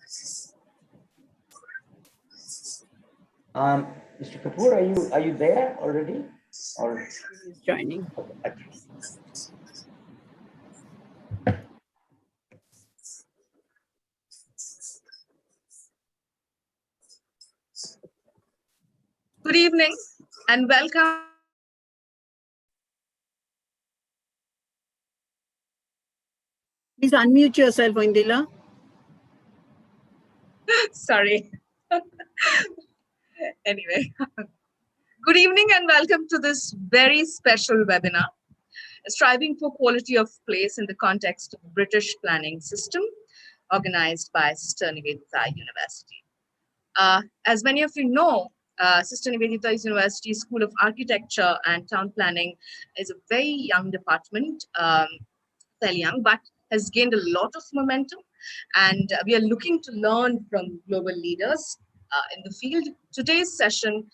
Mr. Kapoor, are you there already? Or he's joining? Good evening and welcome. Please unmute yourself, Indila. Sorry. Anyway, good evening and welcome to this very special webinar, Striving for Quality of Place in the Context of British Planning System, organized by Sister Nivedita University. As many of you know, Sister Nivedita University School of Architecture and Town Planning is a very young department, fairly young, but has gained a lot of momentum. And we are looking to learn from global leaders in the field. Today's session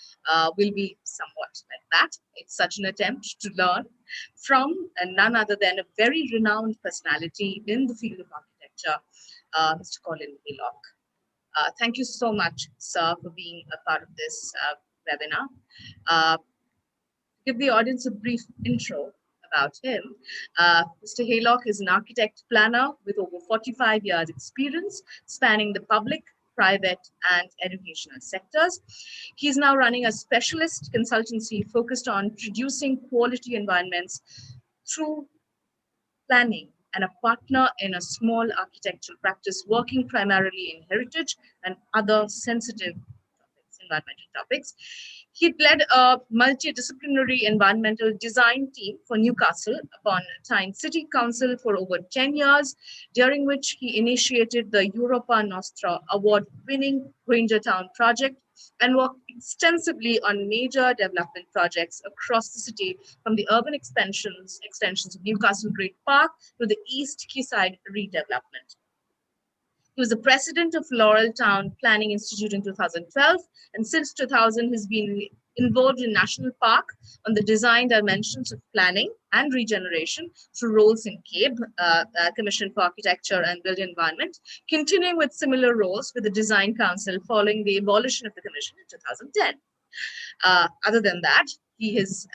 will be somewhat like that. It's such an attempt to learn from none other than a very renowned personality in the field of architecture, Mr. Colin Haylock. Thank you so much, sir, for being a part of this webinar. Give the audience a brief intro about him. Mr. Haylock is an architect planner with over 45 years experience spanning the public, private and educational sectors. He's now running a specialist consultancy focused on producing quality environments through planning and a partner in a small architectural practice working primarily in heritage and other sensitive topics, environmental topics. He led a multidisciplinary environmental design team for Newcastle upon Tyne City Council for over 10 years, during which he initiated the Europa Nostra award-winning Granger Town project and worked extensively on major development projects across the city, from the urban extensions of Newcastle Great Park to the East Quayside redevelopment. He was the president of Laurel Town Planning Institute in 2012, and since 2000 has been involved in National Park on the design dimensions of planning and regeneration through roles in CABE, Commission for Architecture and Built Environment, continuing with similar roles with the Design Council following the abolition of the Commission in 2010. Other than that, he's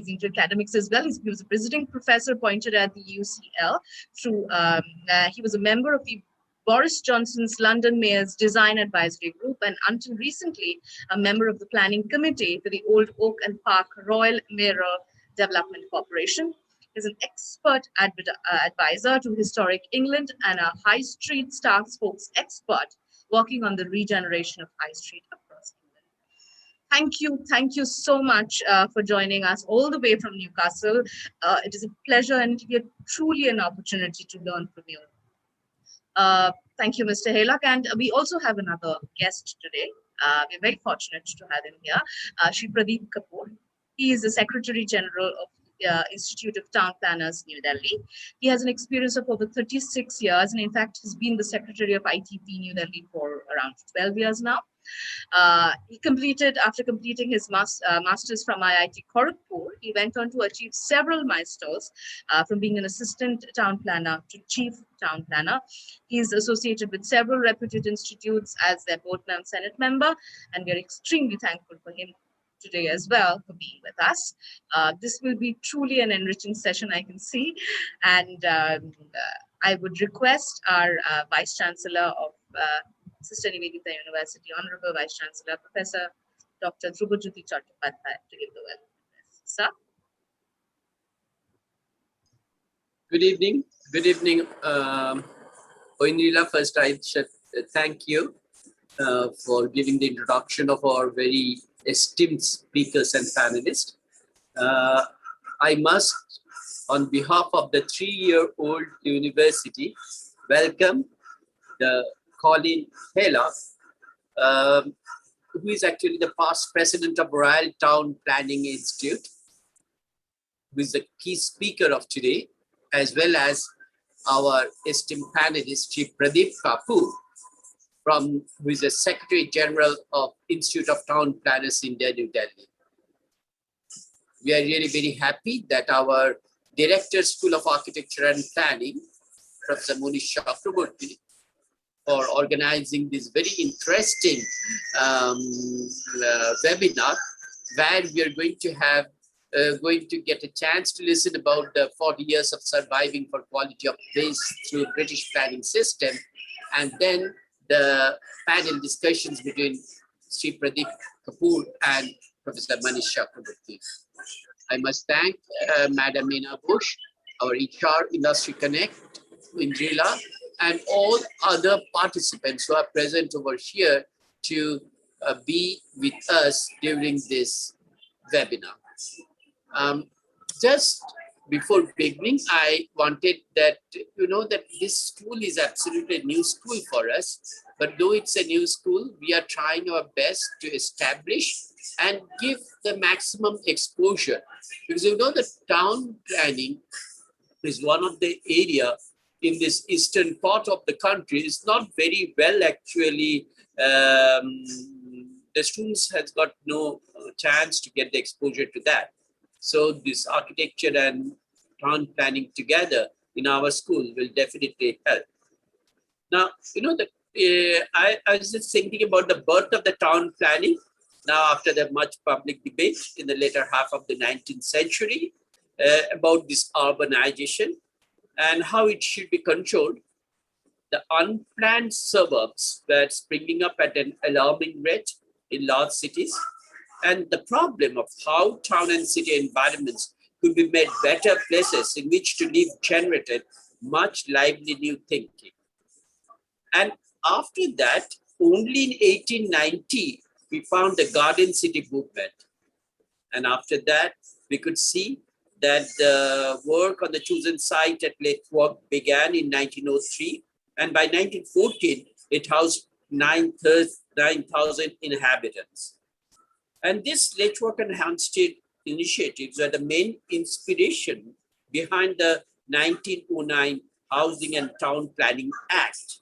into academics as well. He was a visiting professor appointed at the UCL through, he was a member of the Boris Johnson's London Mayor's Design Advisory Group, and until recently, a member of the planning committee for the Old Oak and Park Royal Mirror Development Corporation. He's an expert advisor to Historic England and a High Street Star Spokes expert working on the regeneration of High Street across England. Thank you so much for joining us all the way from Newcastle. It is a pleasure and it will be truly an opportunity to learn from you. Thank you, Mr. Haylock. And we also have another guest today. We're very fortunate to have him here, Shri Pradeep Kapoor. He is the Secretary General of the Institute of Town Planners, New Delhi. He has an experience of over 36 years, and in fact, has been the Secretary of ITP New Delhi for around 12 years now. After completing his master's from IIT Kharagpur, he went on to achieve several milestones, from being an assistant town planner to chief town planner. He is associated with several reputed institutes as their board and Senate member, and we are extremely thankful for him today as well for being with us. This will be truly an enriching session, I can see, and I would request our Vice Chancellor of Sister Nivedita University, Honorable Vice Chancellor, Professor Dr. Dhrubajyoti Chattopadhyay, to give the welcome address. Sir? Good evening. Good evening, Oinrila. First, I should thank you for giving the introduction of our very esteemed speakers and panelists. I must, on behalf of the 3-year-old university, welcome the Colin Haylock, who is actually the past president of Royal Town Planning Institute, who is the key speaker of today, as well as our esteemed panelist, Chief Pradeep Kapoor, who is the Secretary General of Institute of Town Planners, India, New Delhi. We are really very happy that our Director, School of Architecture and Planning, Professor Munish Chakraborty, for organizing this very interesting webinar, where we are going to get a chance to listen about the 40 years of surviving for quality of place through British planning system, and then the panel discussions between Sri Pradeep Kapoor and Professor Manish Chakraborty. I must thank Madam Meena Bush, our HR Industry Connect, Indrila, and all other participants who are present over here to be with us during this webinar. Just before beginning, I wanted that that this school is absolutely a new school for us. But though it's a new school, we are trying our best to establish and give the maximum exposure, because the town planning is one of the area in this eastern part of the country is not very well actually. The students has got no chance to get the exposure to that. So this architecture and town planning together in our school will definitely help. Now, I was just thinking about the birth of the town planning. Now, after the much public debate in the later half of the 19th century about this urbanization and how it should be controlled, the unplanned suburbs were springing up at an alarming rate in large cities. And the problem of how town and city environments could be made better places in which to live generated much lively new thinking. And after that, only in 1890, we found the Garden City movement. And after that, we could see that the work on the chosen site at Letchworth began in 1903. And by 1914, it housed 9,000 inhabitants. And this Letchworth and Hampstead initiatives are the main inspiration behind the 1909 Housing and Town Planning Act.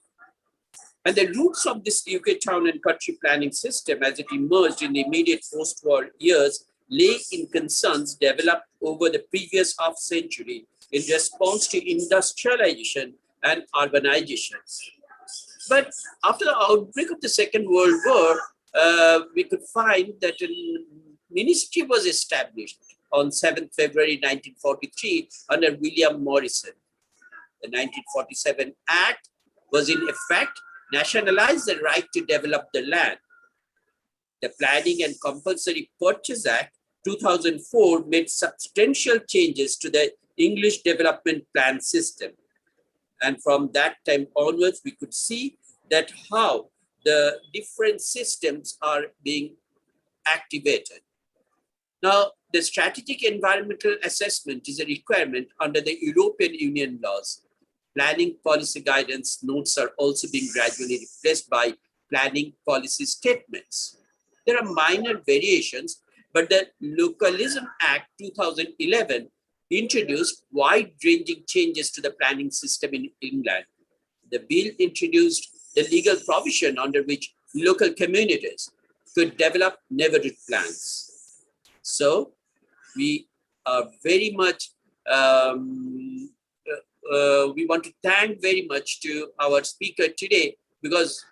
And the roots of this UK town and country planning system as it emerged in the immediate post-war years lay in concerns developed over the previous half century in response to industrialization and urbanization. But after the outbreak of the Second World War, we could find that a ministry was established on 7th February 1943 under William Morrison. The 1947 Act was in effect nationalized the right to develop the land. The Planning and Compulsory Purchase Act 2004 made substantial changes to the English development plan system. And from that time onwards, we could see that how the different systems are being activated. Now, the strategic environmental assessment is a requirement under the European Union laws. Planning policy guidance notes are also being gradually replaced by planning policy statements. There are minor variations, but the Localism Act 2011 introduced wide-ranging changes to the planning system in England. The bill introduced the legal provision under which local communities could develop neighborhood plans. So we are very much, we want to thank very much to our speaker today, because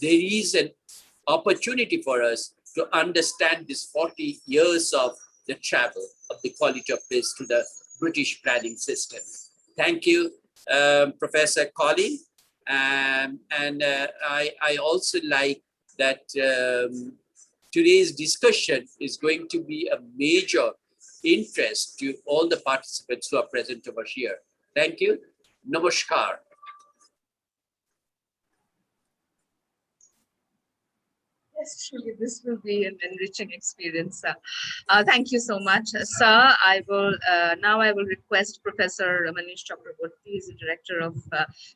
there is an opportunity for us to understand this 40 years of the travel of the quality of place to the British planning system. Thank you, Professor Colin. I also like that today's discussion is going to be a major interest to all the participants who are present over here. Thank you. Namaskar. Yes, truly, this will be an enriching experience. Thank you so much, sir. Now I will request Professor Manish Chakraborty, he is the director of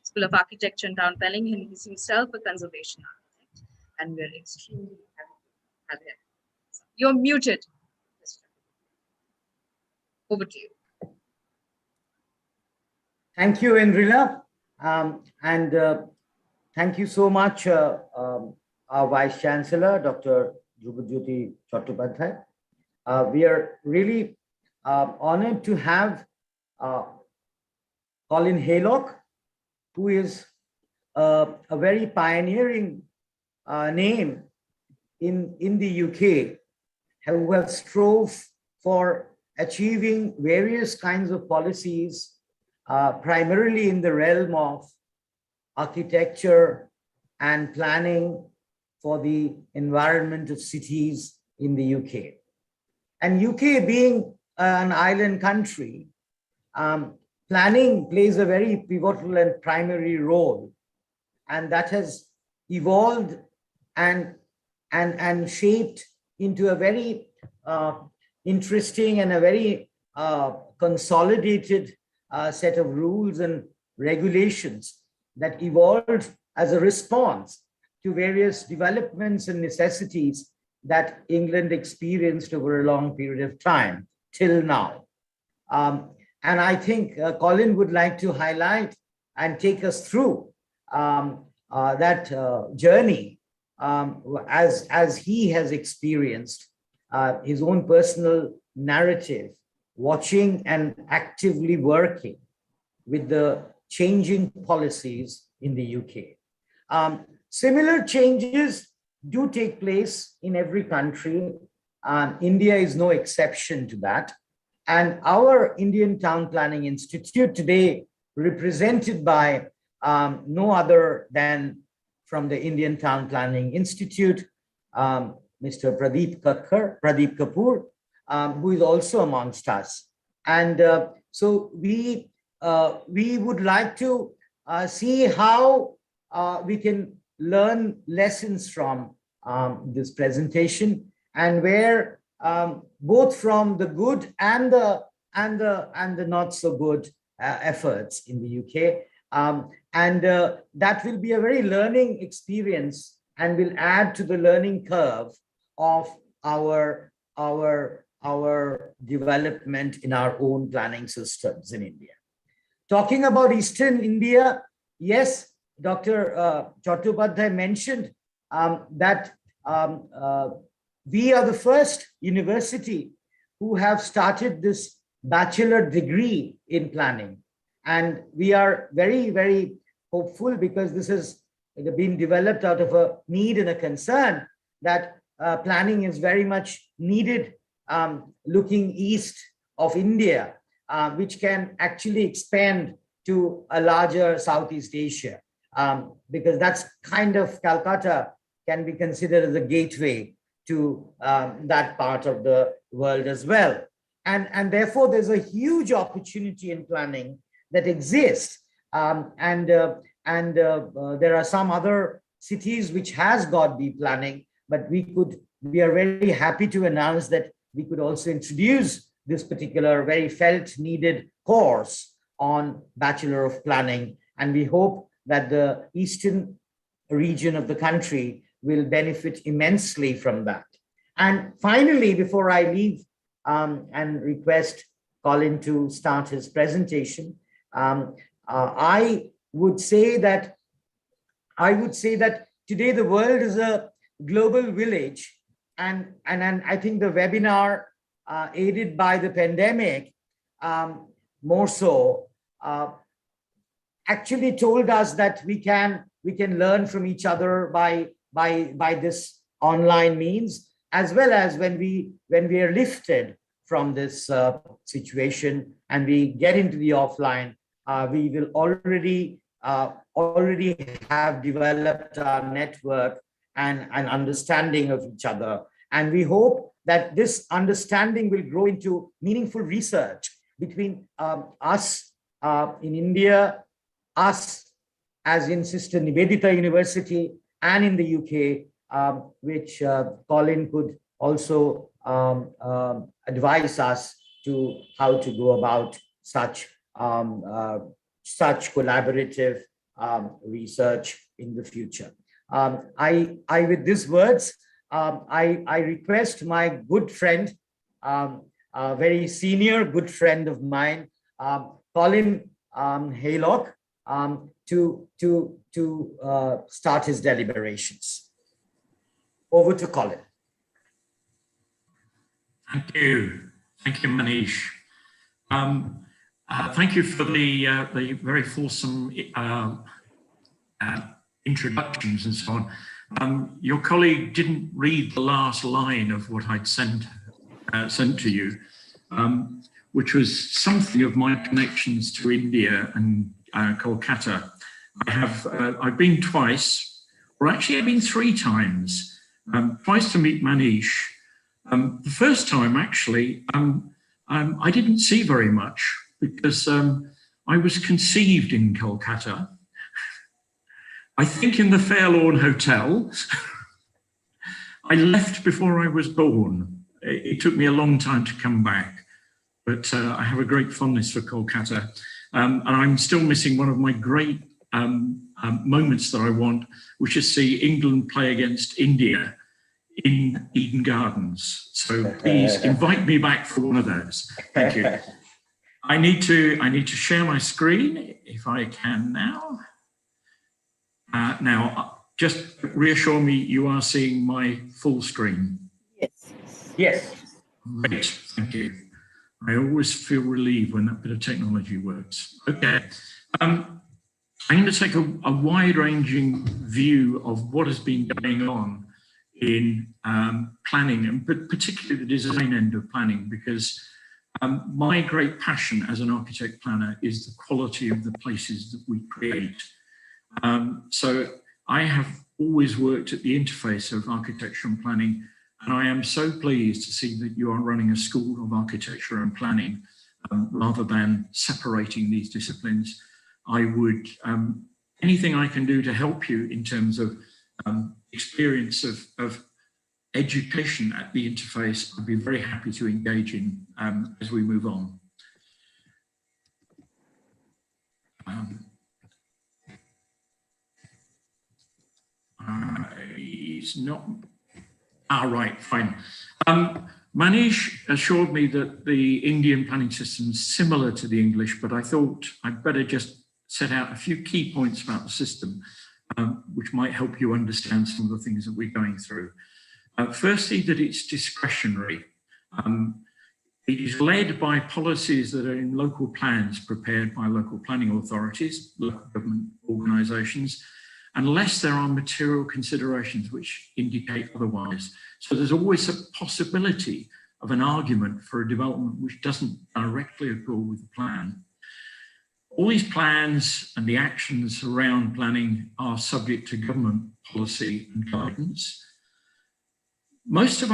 School of Architecture and Town Planning, and he's himself a conservation architect. And we're extremely happy to have him. You're muted. Over to you. Thank you, Indrila. Thank you so much, our Vice Chancellor, Dr. Jubajyoti Chattopadhyay. We are really honored to have Colin Haylock, who is a very pioneering name in the UK, who have strove for achieving various kinds of policies, primarily in the realm of architecture and planning for the environment of cities in the UK. And UK being an island country, planning plays a very pivotal and primary role. And that has evolved and shaped into a very interesting and a very consolidated set of rules and regulations that evolved as a response to various developments and necessities that England experienced over a long period of time till now. And I think Colin would like to highlight and take us through that journey as he has experienced his own personal narrative, watching and actively working with the changing policies in the UK. Similar changes do take place in every country. India is no exception to that. And our Indian Town Planning Institute today, represented by no other than from the Indian Town Planning Institute, Mr. Pradeep Kapoor, who is also amongst us. And so we would like to see how we can learn lessons from this presentation, and where both from the good and the not so good efforts in the UK. And that will be a very learning experience and will add to the learning curve of our development in our own planning systems in India. Talking about Eastern India, yes, Dr. Chattopadhyay mentioned that we are the first university who have started this bachelor degree in planning. And we are very, very hopeful, because this has been developed out of a need and a concern that planning is very much needed looking east of India, which can actually expand to a larger Southeast Asia, because that's kind of Calcutta can be considered as a gateway to that part of the world as well. And therefore, there's a huge opportunity in planning that exists. And there are some other cities which has got the planning, but we are very happy to announce that we could also introduce this particular very felt needed course on Bachelor of Planning. And we hope that the eastern region of the country will benefit immensely from that. And finally, before I leave and request Colin to start his presentation, I would say that today the world is a global village, and I think the webinar aided by the pandemic more so actually told us that we can learn from each other by this online means, as well as when we are lifted from this situation and we get into the offline, we will already have developed our network and an understanding of each other. And we hope that this understanding will grow into meaningful research between us in India, us as in Sister Nivedita University, and in the UK, which Colin could also advise us to how to go about such collaborative research in the future. With these words, I request my good friend, a very senior good friend of mine, Colin Haylock, to start his deliberations. Over to Colin. Thank you, Manish. Thank you for the very fulsome introductions and so on. Your colleague didn't read the last line of what I'd sent to you, which was something of my connections to India and Kolkata. I've been twice, or actually I've been 3 times, twice to meet Manish. The first time, actually, I didn't see very much because I was conceived in Kolkata, I think in the Fairlawn Hotel. I left before I was born. It took me a long time to come back, but I have a great fondness for Kolkata. And I'm still missing one of my great moments that I want, which is see England play against India in Eden Gardens. So please invite me back for one of those. Thank you. I need to share my screen if I can now. Now, just reassure me you are seeing my full screen. Yes. Yes. Great, thank you. I always feel relieved when that bit of technology works. Okay. I'm going to take a wide-ranging view of what has been going on in planning, and particularly the design end of planning, because my great passion as an architect planner is the quality of the places that we create. So I have always worked at the interface of architecture and planning, and I am so pleased to see that you are running a school of architecture and planning rather than separating these disciplines. I would, anything I can do to help you in terms of experience of education at the interface, I'd be very happy to engage in as we move on. He's not, right, fine. Manish assured me that the Indian planning system is similar to the English, but I thought I'd better just set out a few key points about the system, which might help you understand some of the things that we're going through. Firstly, that it's discretionary. It is led by policies that are in local plans prepared by local planning authorities, local government organisations, unless there are material considerations which indicate otherwise. So there's always a possibility of an argument for a development which doesn't directly accord with the plan. All these plans and the actions around planning are subject to government policy and guidance. Most of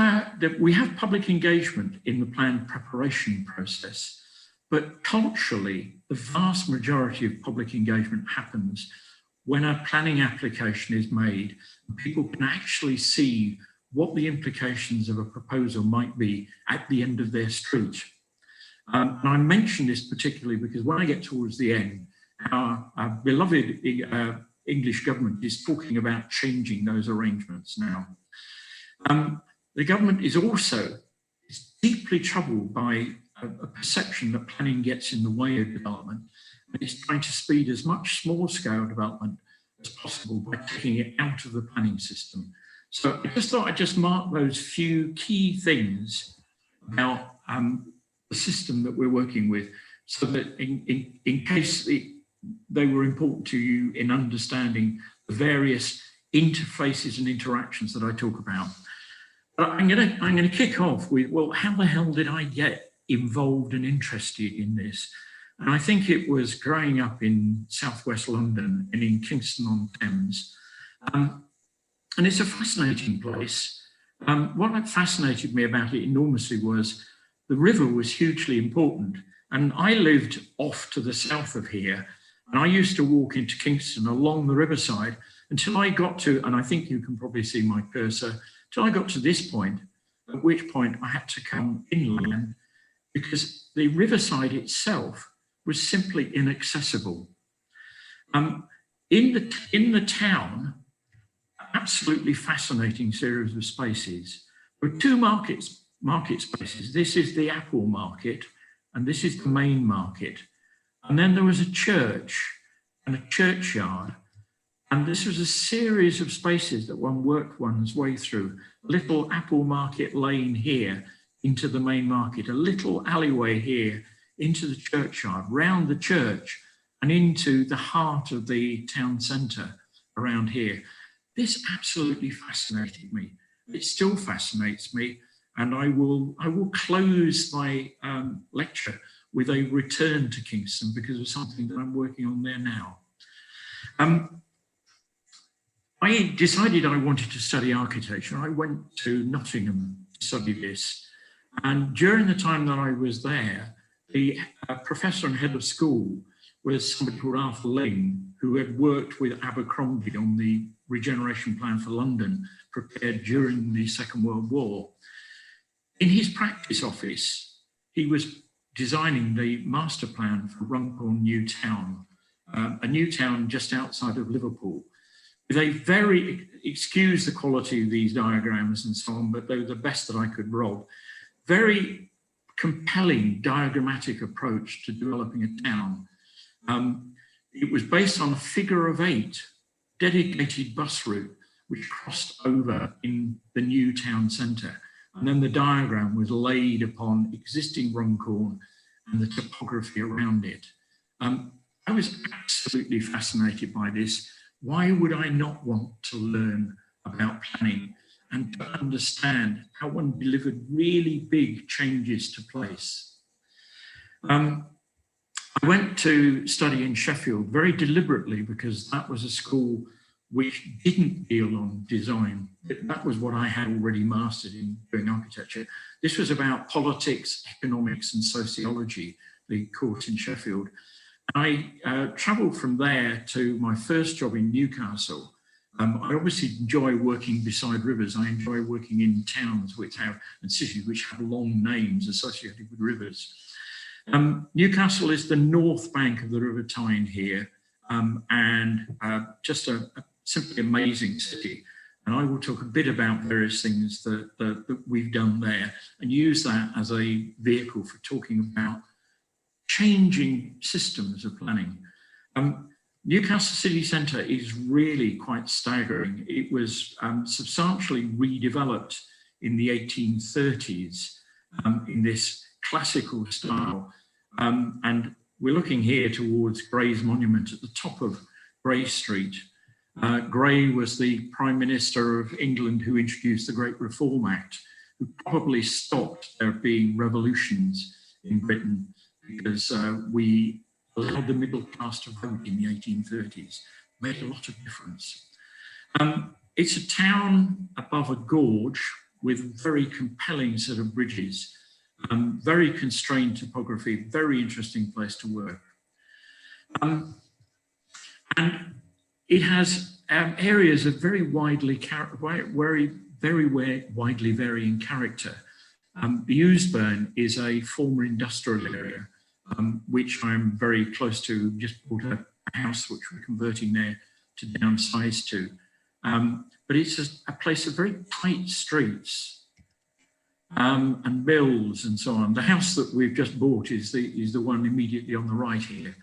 we have public engagement in the plan preparation process, but culturally, the vast majority of public engagement happens when a planning application is made and people can actually see what the implications of a proposal might be at the end of their street. And I mention this particularly because when I get towards the end, our beloved English government is talking about changing those arrangements now. The government is also deeply troubled by a perception that planning gets in the way of development, and it's trying to speed as much small-scale development as possible by taking it out of the planning system. So I just thought I'd just mark those few key things about the system that we're working with, so that in case they were important to you in understanding the various interfaces and interactions that I talk about. But I'm gonna kick off with, well, how the hell did I get involved and interested in this? And I think it was growing up in southwest London and in Kingston-on-Thames. And it's a fascinating place. What fascinated me about it enormously was the river was hugely important. And I lived off to the south of here, and I used to walk into Kingston along the riverside until I got to, and I think you can probably see my cursor, till I got to this point, at which point I had to come inland because the riverside itself was simply inaccessible. In the town, absolutely fascinating series of spaces. There were 2 market spaces. This is the Apple Market, and this is the main market. And then there was a church and a churchyard. And this was a series of spaces that one worked one's way through. A little Apple Market lane here into the main market, a little alleyway here into the churchyard, round the church and into the heart of the town centre. around here. This absolutely fascinated me. It still fascinates me, and I will close my lecture with a return to Kingston because of something that I'm working on there now. I decided I wanted to study architecture. I went to Nottingham to study this, and during the time that I was there, the professor and head of school was somebody called Arthur Ling, who had worked with Abercrombie on the regeneration plan for London prepared during the Second World War. In his practice office, he was designing the master plan for Runcorn New Town, a new town just outside of Liverpool. With a very, excuse the quality of these diagrams and so on, but they were the best that I could rob, very compelling diagrammatic approach to developing a town. It was based on a figure of 8 dedicated bus route which crossed over in the new town centre. And then the diagram was laid upon existing Runcorn and the topography around it. I was absolutely fascinated by this. Why would I not want to learn about planning and to understand how one delivered really big changes to place? I went to study in Sheffield very deliberately because that was a school which didn't deal on design. That was what I had already mastered in doing architecture. This was about politics, economics, and sociology, the course in Sheffield. I travelled from there to my first job in Newcastle. I obviously enjoy working beside rivers. I enjoy working in towns which have, and cities which have long names associated with rivers. Newcastle is the north bank of the River Tyne here, and just a simply amazing city. And I will talk a bit about various things that we've done there and use that as a vehicle for talking about changing systems of planning. Newcastle city centre is really quite staggering. It was substantially redeveloped in the 1830s in this classical style. And we're looking here towards Grey's monument at the top of Grey Street. Grey was the Prime Minister of England who introduced the Great Reform Act, who probably stopped there being revolutions in Britain because we allowed the middle class to vote in the 1830s. Made a lot of difference. It's a town above a gorge with a very compelling set of bridges, very constrained topography, very interesting place to work. And it has areas of very widely varying character. The Ousburn is a former industrial area, which I'm very close to. Just bought a house which we're converting there to downsize to. But it's a place of very tight streets and mills and so on. The house that we've just bought is the one immediately on the right here.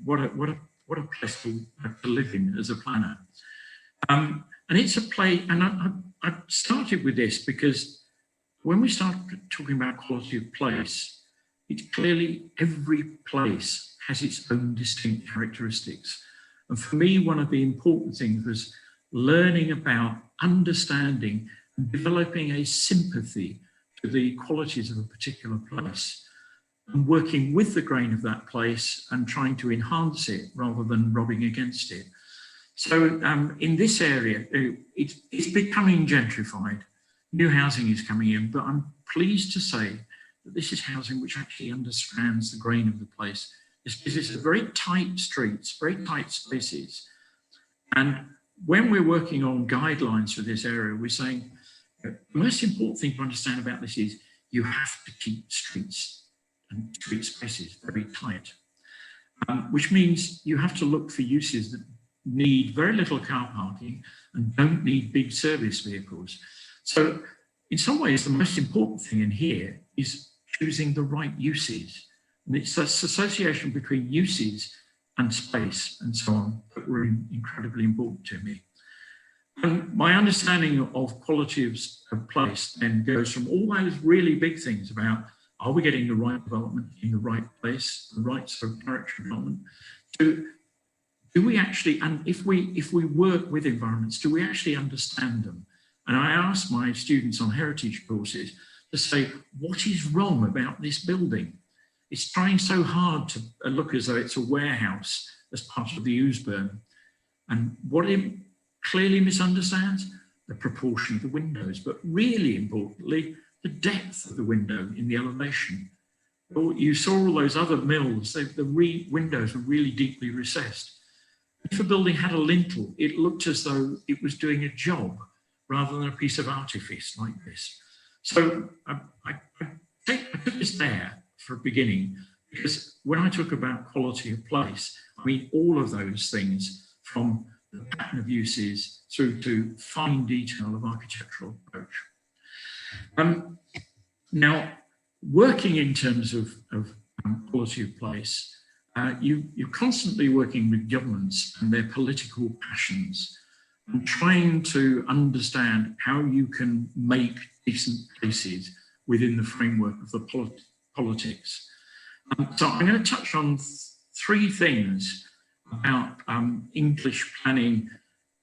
What a place to live in as a planner. And it's a place, and I started with this because when we start talking about quality of place, it's clearly every place has its own distinct characteristics. And for me, one of the important things was learning about understanding and developing a sympathy to the qualities of a particular place and working with the grain of that place and trying to enhance it rather than rubbing against it. So in this area, it's becoming gentrified. New housing is coming in, but I'm pleased to say that this is housing which actually understands the grain of the place. It's very tight streets, very tight spaces. And when we're working on guidelines for this area, we're saying the most important thing to understand about this is you have to keep streets and street spaces very tight, which means you have to look for uses that need very little car parking and don't need big service vehicles. So in some ways, the most important thing in here is choosing the right uses. And it's this association between uses and space and so on that were incredibly important to me. And my understanding of quality of place then goes from all those really big things about are we getting the right development in the right place, the right sort of character development, to do we actually, and if we work with environments, do we actually understand them? And I ask my students on heritage courses to say, what is wrong about this building? It's trying so hard to look as though it's a warehouse as part of the Oosburn. And what it clearly misunderstands? The proportion of the windows, but really importantly, the depth of the window in the elevation. You saw all those other mills, the windows were really deeply recessed. If a building had a lintel, it looked as though it was doing a job rather than a piece of artifice like this. So I put this there for a beginning, because when I talk about quality of place, I mean all of those things, from the pattern of uses through to fine detail of architectural approach. Now, working in terms of quality of place, you're constantly working with governments and their political passions and trying to understand how you can make decent places within the framework of the politics. So I'm going to touch on three things about English planning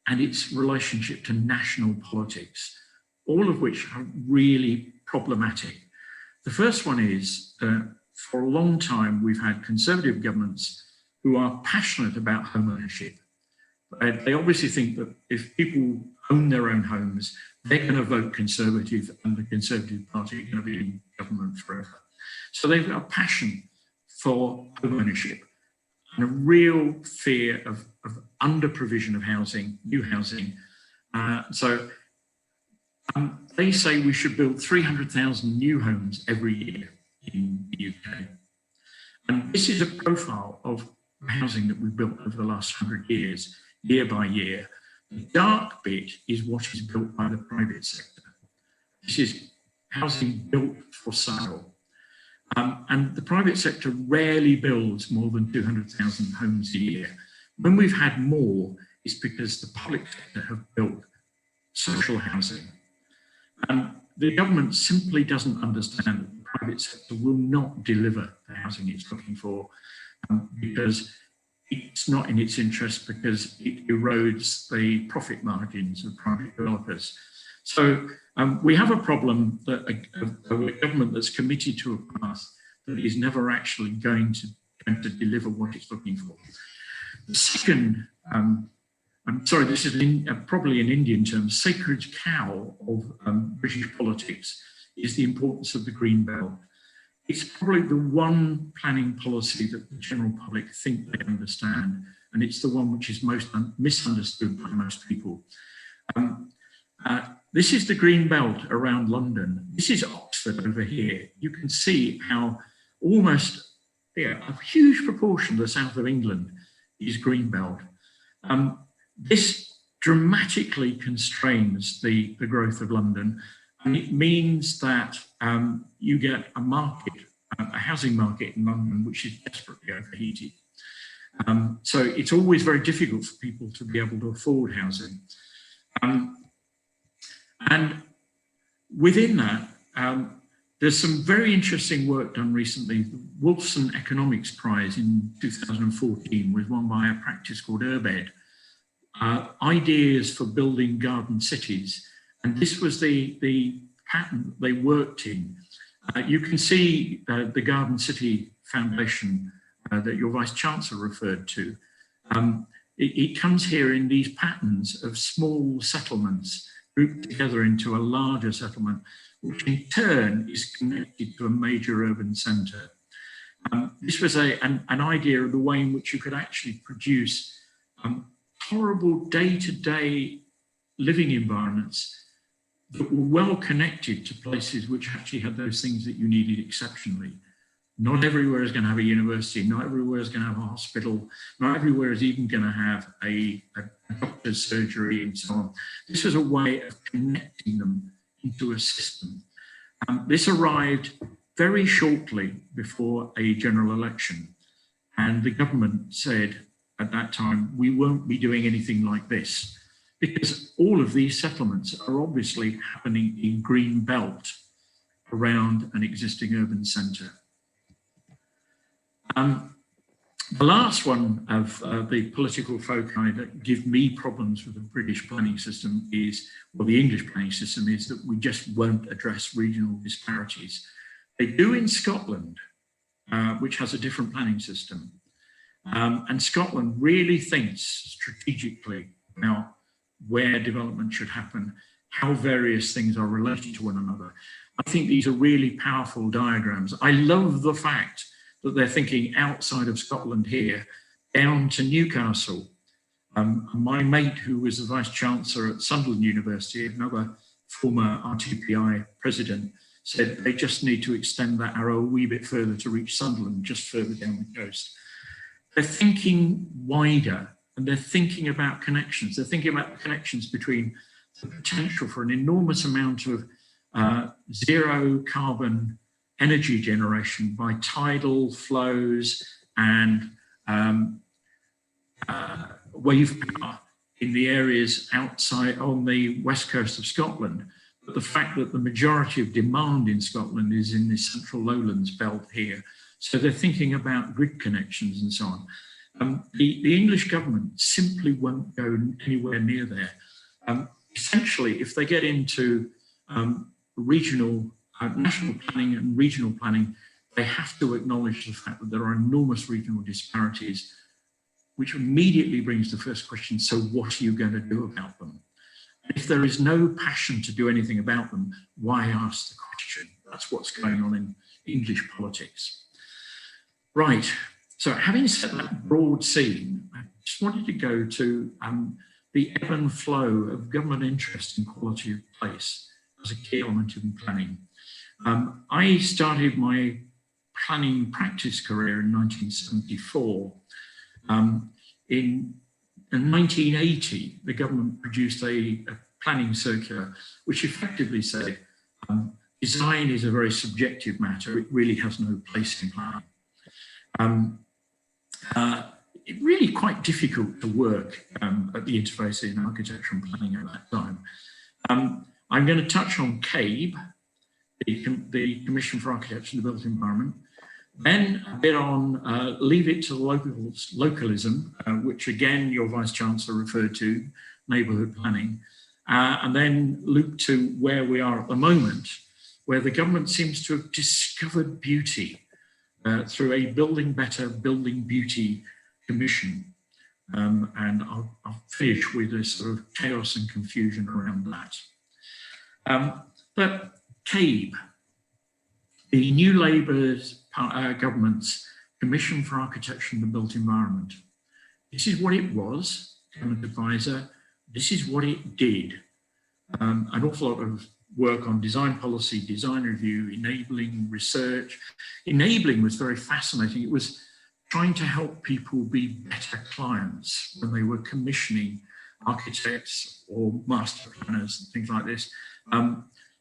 and its relationship to national politics, all of which are really problematic. The first one is for a long time, we've had Conservative governments who are passionate about home ownership. They obviously think that if people own their own homes, they're going to vote Conservative and the Conservative Party are going to be in government forever. So they've got a passion for home ownership and a real fear of under-provision of housing, new housing. They say we should build 300,000 new homes every year in the UK. And this is a profile of housing that we've built over the last 100 years, year by year. The dark bit is what is built by the private sector. This is housing built for sale. And the private sector rarely builds more than 200,000 homes a year. When we've had more, it's because the public sector have built social housing. The government simply doesn't understand that the private sector will not deliver the housing it's looking for because it's not in its interest, because it erodes the profit margins of private developers. So we have a problem that a government that's committed to a path that is never actually going to deliver what it's looking for. The second, I'm sorry, this is probably in Indian terms, sacred cow of British politics is the importance of the Green Belt. It's probably the one planning policy that the general public think they understand, and it's the one which is most misunderstood by most people. This is the Green Belt around London. This is Oxford over here. You can see how almost a huge proportion of the south of England is Green Belt. This dramatically constrains the growth of London, and it means that you get a market, a housing market in London, which is desperately overheated. So it's always very difficult for people to be able to afford housing. And within that, there's some very interesting work done recently. The Wolfson Economics Prize in 2014 was won by a practice called UrbEd. Ideas for building garden cities. And this was the pattern they worked in. You can see the Garden City Foundation that your Vice Chancellor referred to. It comes here in these patterns of small settlements grouped together into a larger settlement, which in turn is connected to a major urban centre. This was an idea of the way in which you could actually produce horrible day-to-day living environments that were well connected to places which actually had those things that you needed exceptionally. Not everywhere is going to have a university, not everywhere is going to have a hospital, not everywhere is even going to have a doctor's surgery and so on. This was a way of connecting them into a system. This arrived very shortly before a general election, and the government said at that time, we won't be doing anything like this, because all of these settlements are obviously happening in Green Belt around an existing urban centre. The last one of the political foci that give me problems with the British planning system is, well, the English planning system, is that we just won't address regional disparities. They do in Scotland, which has a different planning system. And Scotland really thinks strategically about where development should happen, how various things are related to one another. I think these are really powerful diagrams. I love the fact that they're thinking outside of Scotland here, down to Newcastle. My mate, who was the Vice Chancellor at Sunderland University, another former RTPI president, said they just need to extend that arrow a wee bit further to reach Sunderland, just further down the coast. They're thinking wider, and they're thinking about connections. They're thinking about the connections between the potential for an enormous amount of zero carbon energy generation by tidal flows and wave power in the areas outside on the west coast of Scotland. But the fact that the majority of demand in Scotland is in the central lowlands belt here. So they're thinking about grid connections and so on. The English government simply won't go anywhere near there. Essentially, if they get into regional, national planning and regional planning, they have to acknowledge the fact that there are enormous regional disparities, which immediately brings the first question, so what are you going to do about them? If there is no passion to do anything about them, why ask the question? That's what's going on in English politics. Right, so having set that broad scene, I just wanted to go to the ebb and flow of government interest in quality of place as a key element in planning. I started my planning practice career in 1974. In 1980, the government produced a planning circular which effectively said design is a very subjective matter. It really has no place in planning. It really quite difficult to work at the interface in architecture and planning at that time. I'm going to touch on CABE, the Commission for Architecture and the Built Environment, then a bit on leave it to localism, which again your Vice Chancellor referred to, neighbourhood planning, and then loop to where we are at the moment, where the government seems to have discovered beauty through a Building Better, Building Beauty Commission. And I'll finish with a sort of chaos and confusion around that. But CABE, the New Labour's government's Commission for Architecture and the Built Environment. This is what it was, government advisor. This is what it did. An awful lot of work on design policy, design review, enabling research. Enabling was very fascinating. It was trying to help people be better clients when they were commissioning architects or master planners and things like this.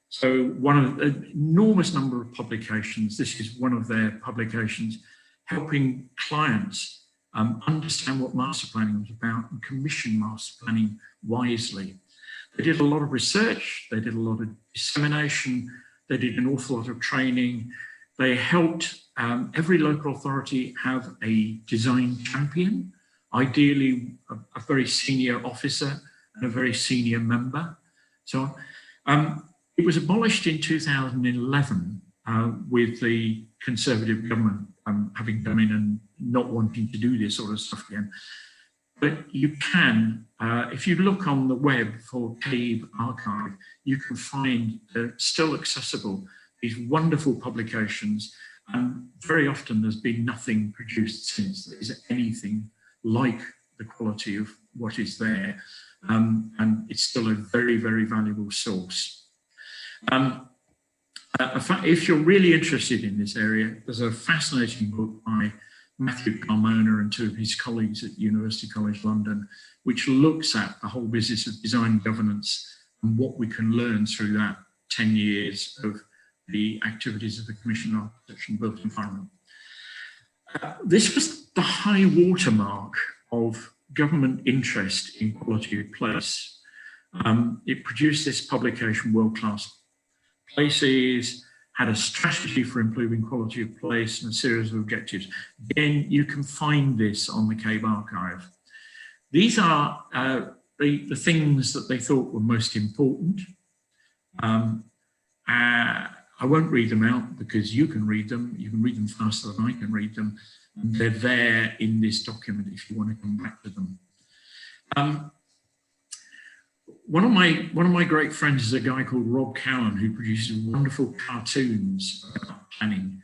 So one of an enormous number of publications, this is one of their publications, helping clients understand what master planning was about and commission master planning wisely. They did a lot of research, they did a lot of dissemination, they did an awful lot of training. They helped every local authority have a design champion, ideally a very senior officer and a very senior member. So it was abolished in 2011 with the Conservative government having come in and not wanting to do this sort of stuff again. But you can, if you look on the web for CABE archive, you can find still accessible these wonderful publications. And very often there's been nothing produced since that is anything like the quality of what is there. And it's still a very, very valuable source. If you're really interested in this area, there's a fascinating book by Matthew Carmona and two of his colleagues at University College London, which looks at the whole business of design governance and what we can learn through that 10 years of the activities of the Commission on Architecture and Built Environment. This was the high watermark of government interest in quality of place. It produced this publication, World Class Places, had a strategy for improving quality of place and a series of objectives. Again, you can find this on the CABE archive. These are the things that they thought were most important. I won't read them out because you can read them. You can read them faster than I can read them. And they're there in this document if you want to come back to them. One of my great friends is a guy called Rob Cowan, who produces wonderful cartoons about planning.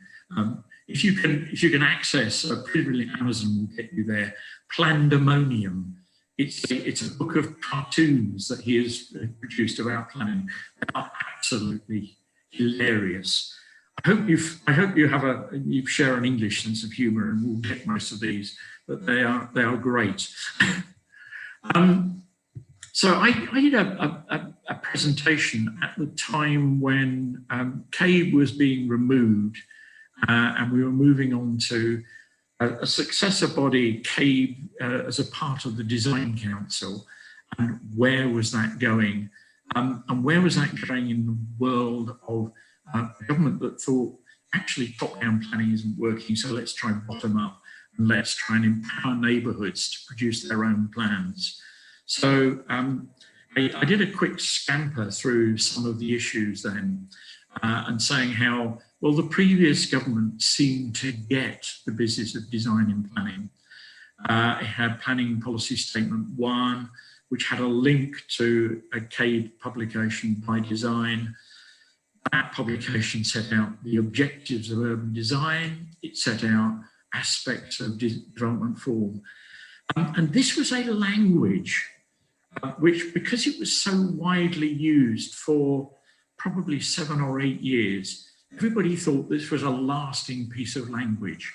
If you can access pretty brilliant, Amazon will get you there. Plandemonium. It's a book of cartoons that he has produced about planning. They are absolutely hilarious. I hope you share an English sense of humour, and we'll get most of these, but they are great. So I did a presentation at the time when CABE was being removed, and we were moving on to a successor body, CABE, as a part of the Design Council, and where was that going? And where was that going in the world of a government that thought, actually top-down planning isn't working, so let's try bottom-up, and let's try and empower neighbourhoods to produce their own plans. So I did a quick scamper through some of the issues then, and saying how, well, the previous government seemed to get the business of design and planning. It had Planning Policy Statement 1, which had a link to a CABE publication by design. That publication set out the objectives of urban design. It set out aspects of development form. And this was a language which, because it was so widely used for probably 7 or 8 years, everybody thought this was a lasting piece of language.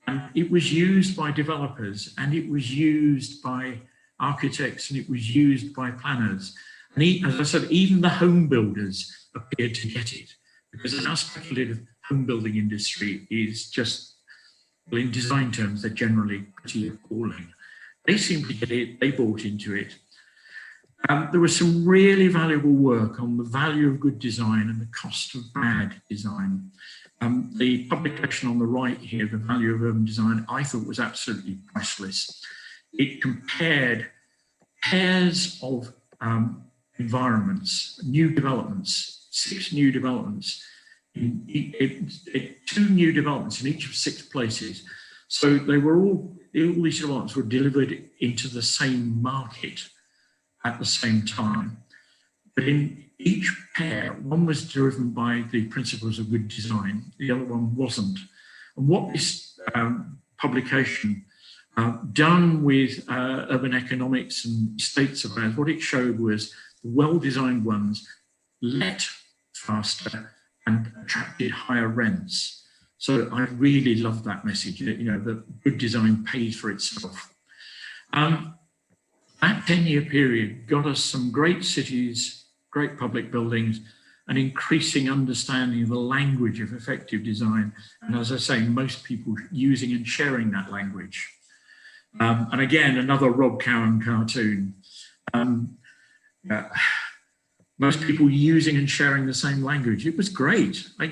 And it was used by developers, and it was used by architects, and it was used by planners. And as I said, even the home builders appeared to get it, because our speculative home building industry is just, well, in design terms, they're generally pretty appalling. They seemed to get it, they bought into it. There was some really valuable work on the value of good design and the cost of bad design. The publication on the right here, The Value of Urban Design, I thought was absolutely priceless. It compared pairs of environments, new developments, 6 new developments, 2 new developments in each of 6 places. So they were all these developments were delivered into the same market at the same time. But in each pair, one was driven by the principles of good design, the other one wasn't. And what this publication, done with urban economics and state surveyors, what it showed was the well-designed ones let faster and attracted higher rents. So I really love that message, you know, that good design pays for itself. That 10-year period got us some great cities, great public buildings, an increasing understanding of the language of effective design. And as I say, most people using and sharing that language. And again, another Rob Cowan cartoon. Most people using and sharing the same language. It was great. I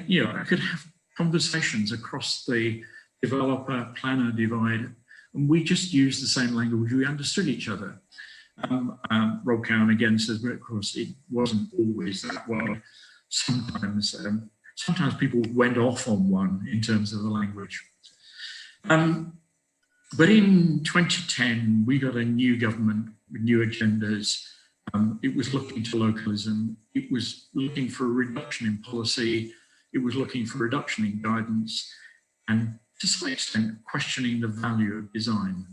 could have conversations across the developer planner divide, and we just used the same language. We understood each other. Rob Cowan again says, but of course it wasn't always that way. Sometimes people went off on one in terms of the language. But in 2010, we got a new government with new agendas. It was looking to localism. It was looking for a reduction in policy. It was looking for a reduction in guidance, and to some extent, questioning the value of design.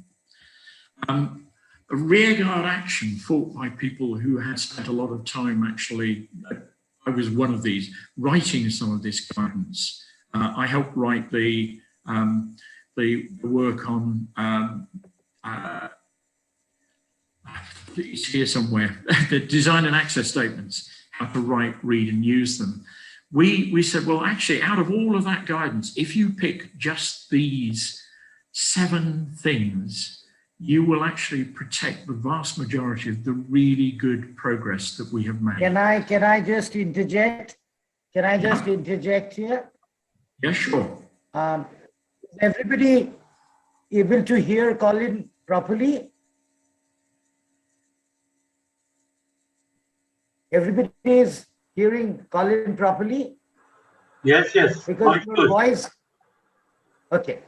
A rearguard action fought by people who had spent a lot of time actually, I was one of these, writing some of this guidance. I helped write the work on, it's here somewhere, the design and access statements, how to write, read and use them. We said, well, actually, out of all of that guidance, if you pick just these 7 things, you will actually protect the vast majority of the really good progress that we have made. Can I just interject? Can I just interject here? Yeah, sure. Is everybody able to hear Colin properly? Everybody is hearing Colin properly? Yes, yes. Because your voice, okay.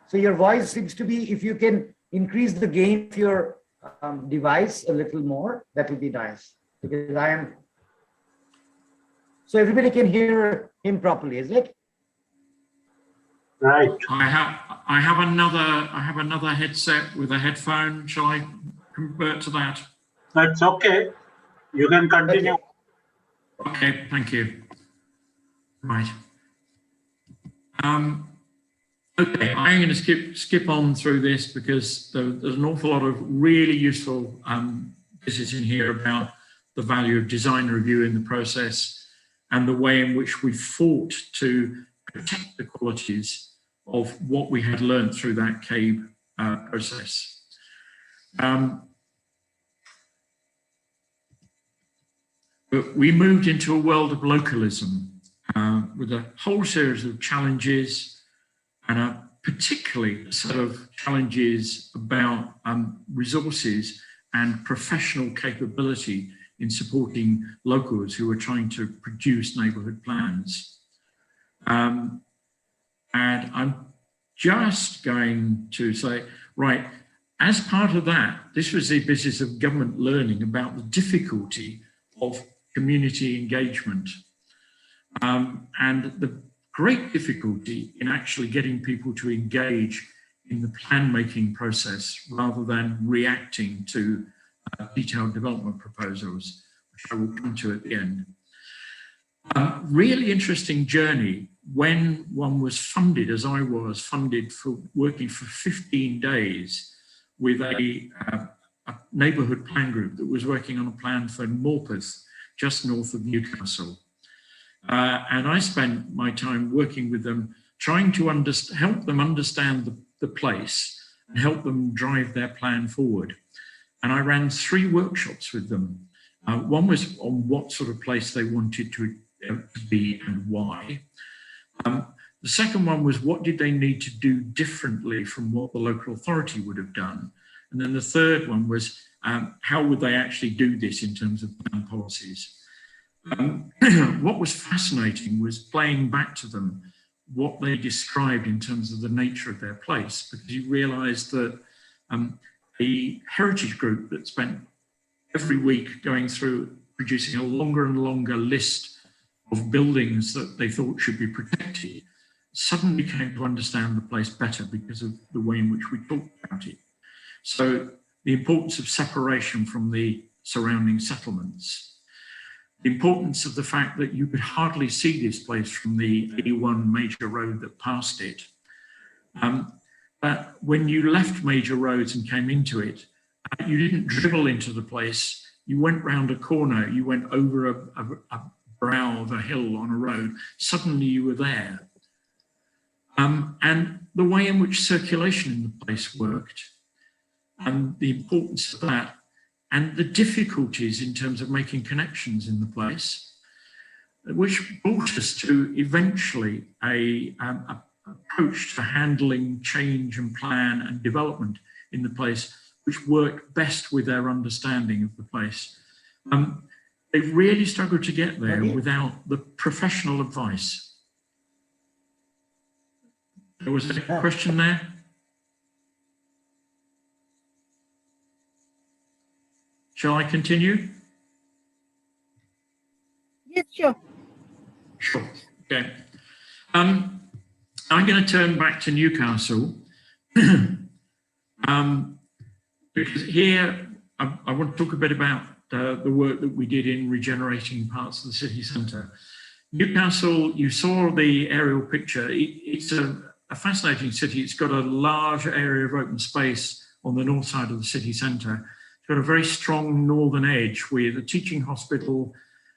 So your voice seems to be, if you can increase the gain of your device a little more, that would be nice. Because so everybody can hear him properly, is it? Right. I have another headset with a headphone. Shall I convert to that? That's okay. You can continue. Okay, thank you. Right. Okay, I'm going to skip on through this because there's an awful lot of really useful bits in here about the value of design review in the process and the way in which we fought to protect the qualities of what we had learned through that CABE process. But we moved into a world of localism with a whole series of challenges and particularly a set of challenges about resources and professional capability in supporting locals who were trying to produce neighbourhood plans. And I'm just going to say, right, as part of that, this was the business of government learning about the difficulty of community engagement and the great difficulty in actually getting people to engage in the plan-making process rather than reacting to detailed development proposals, which I will come to at the end. Really interesting journey when one was funded, as I was funded for working for 15 days with a neighbourhood plan group that was working on a plan for Morpeth, just north of Newcastle. And I spent my time working with them, trying to help them understand the place and help them drive their plan forward. And I ran 3 workshops with them. One was on what sort of place they wanted to be and why. The second one was what did they need to do differently from what the local authority would have done. And then the third one was how would they actually do this in terms of plan policies. What was fascinating was playing back to them what they described in terms of the nature of their place, because you realised that a heritage group that spent every week going through producing a longer and longer list of buildings that they thought should be protected suddenly came to understand the place better because of the way in which we talked about it. So the importance of separation from the surrounding settlements, the importance of the fact that you could hardly see this place from the A1 major road that passed it. But when you left major roads and came into it, you didn't dribble into the place. You went round a corner, you went over a brow of a hill on a road, suddenly you were there. And the way in which circulation in the place worked, and the importance of that, and the difficulties in terms of making connections in the place, which brought us to eventually a approach to handling change and plan and development in the place, which worked best with their understanding of the place. They really struggled to get there without the professional advice. There was a question there. Shall I continue? Yes, sure. Sure. Okay. I'm going to turn back to Newcastle because here I want to talk a bit about the work that we did in regenerating parts of the city centre. Newcastle, you saw the aerial picture. It's a fascinating city. It's got a large area of open space on the north side of the city centre. It's got a very strong northern edge with a teaching hospital,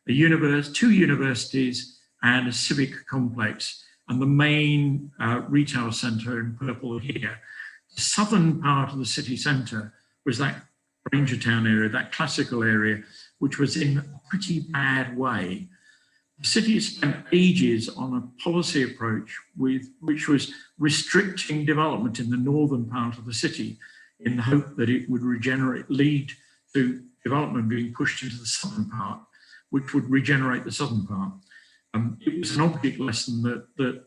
a university, 2 universities, and a civic complex, and the main retail centre in purple here. The southern part of the city centre was that Rangertown area, that classical area, which was in a pretty bad way. the city spent ages on a policy approach which was restricting development in the northern part of the city in the hope that it would lead to development being pushed into the southern part, which would regenerate the southern part. It was an object lesson that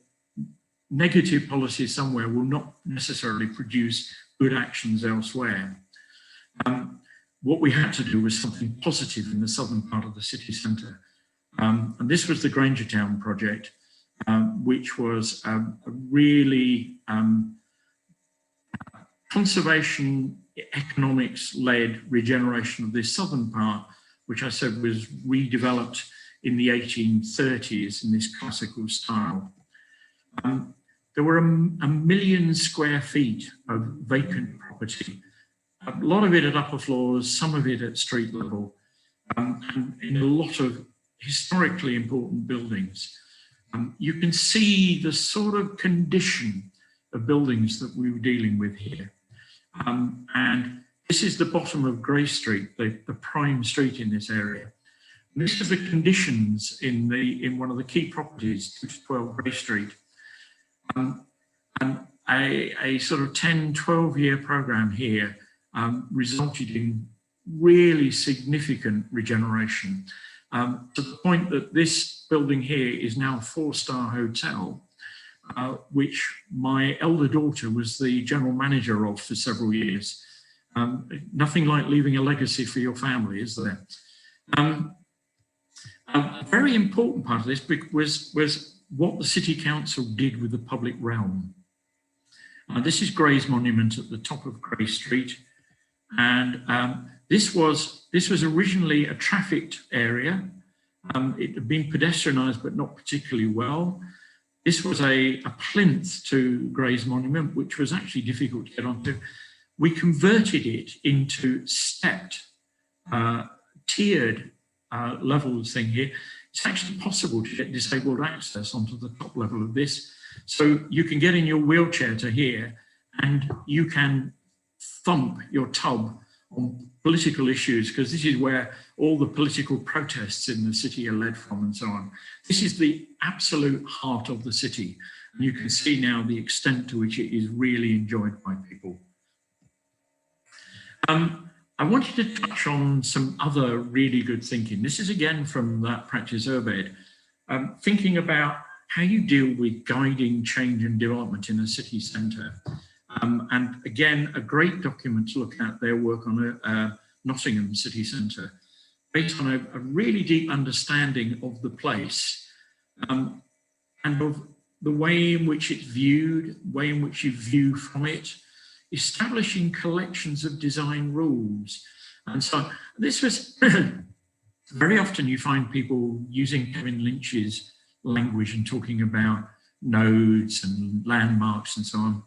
negative policies somewhere will not necessarily produce good actions elsewhere. What we had to do was something positive in the southern part of the city centre. And this was the Grangertown project, which was a really conservation economics-led regeneration of this southern part, which I said was redeveloped in the 1830s in this classical style. There were a million square feet of vacant property, a lot of it at upper floors, some of it at street level, and in a lot of historically important buildings. You can see the sort of condition of buildings that we were dealing with here. And this is the bottom of Grey Street, the prime street in this area. And this is the conditions in one of the key properties, 212 Grey Street. And a sort of 10, 12-year program here resulted in really significant regeneration, to the point that this building here is now a 4-star hotel, which my elder daughter was the general manager of for several years. Nothing like leaving a legacy for your family, is there? A very important part of this was what the City Council did with the public realm. This is Grey's monument at the top of Grey Street. And this was originally a trafficked area. It had been pedestrianised, but not particularly well. This was a plinth to Grey's monument, which was actually difficult to get onto. We converted it into stepped, tiered levels thing here. It's actually possible to get disabled access onto the top level of this. So you can get in your wheelchair to here and you can thump your tub on political issues, because this is where all the political protests in the city are led from and so on. This is the absolute heart of the city. And you can see now the extent to which it is really enjoyed by people. I wanted to touch on some other really good thinking. This is again from that practice Urbed, thinking about how you deal with guiding change and development in a city centre. And again, a great document to look at their work on Nottingham city centre, based on a really deep understanding of the place and of the way in which it's viewed, way in which you view from it, establishing collections of design rules. And so this was, very often you find people using Kevin Lynch's language and talking about nodes and landmarks and so on.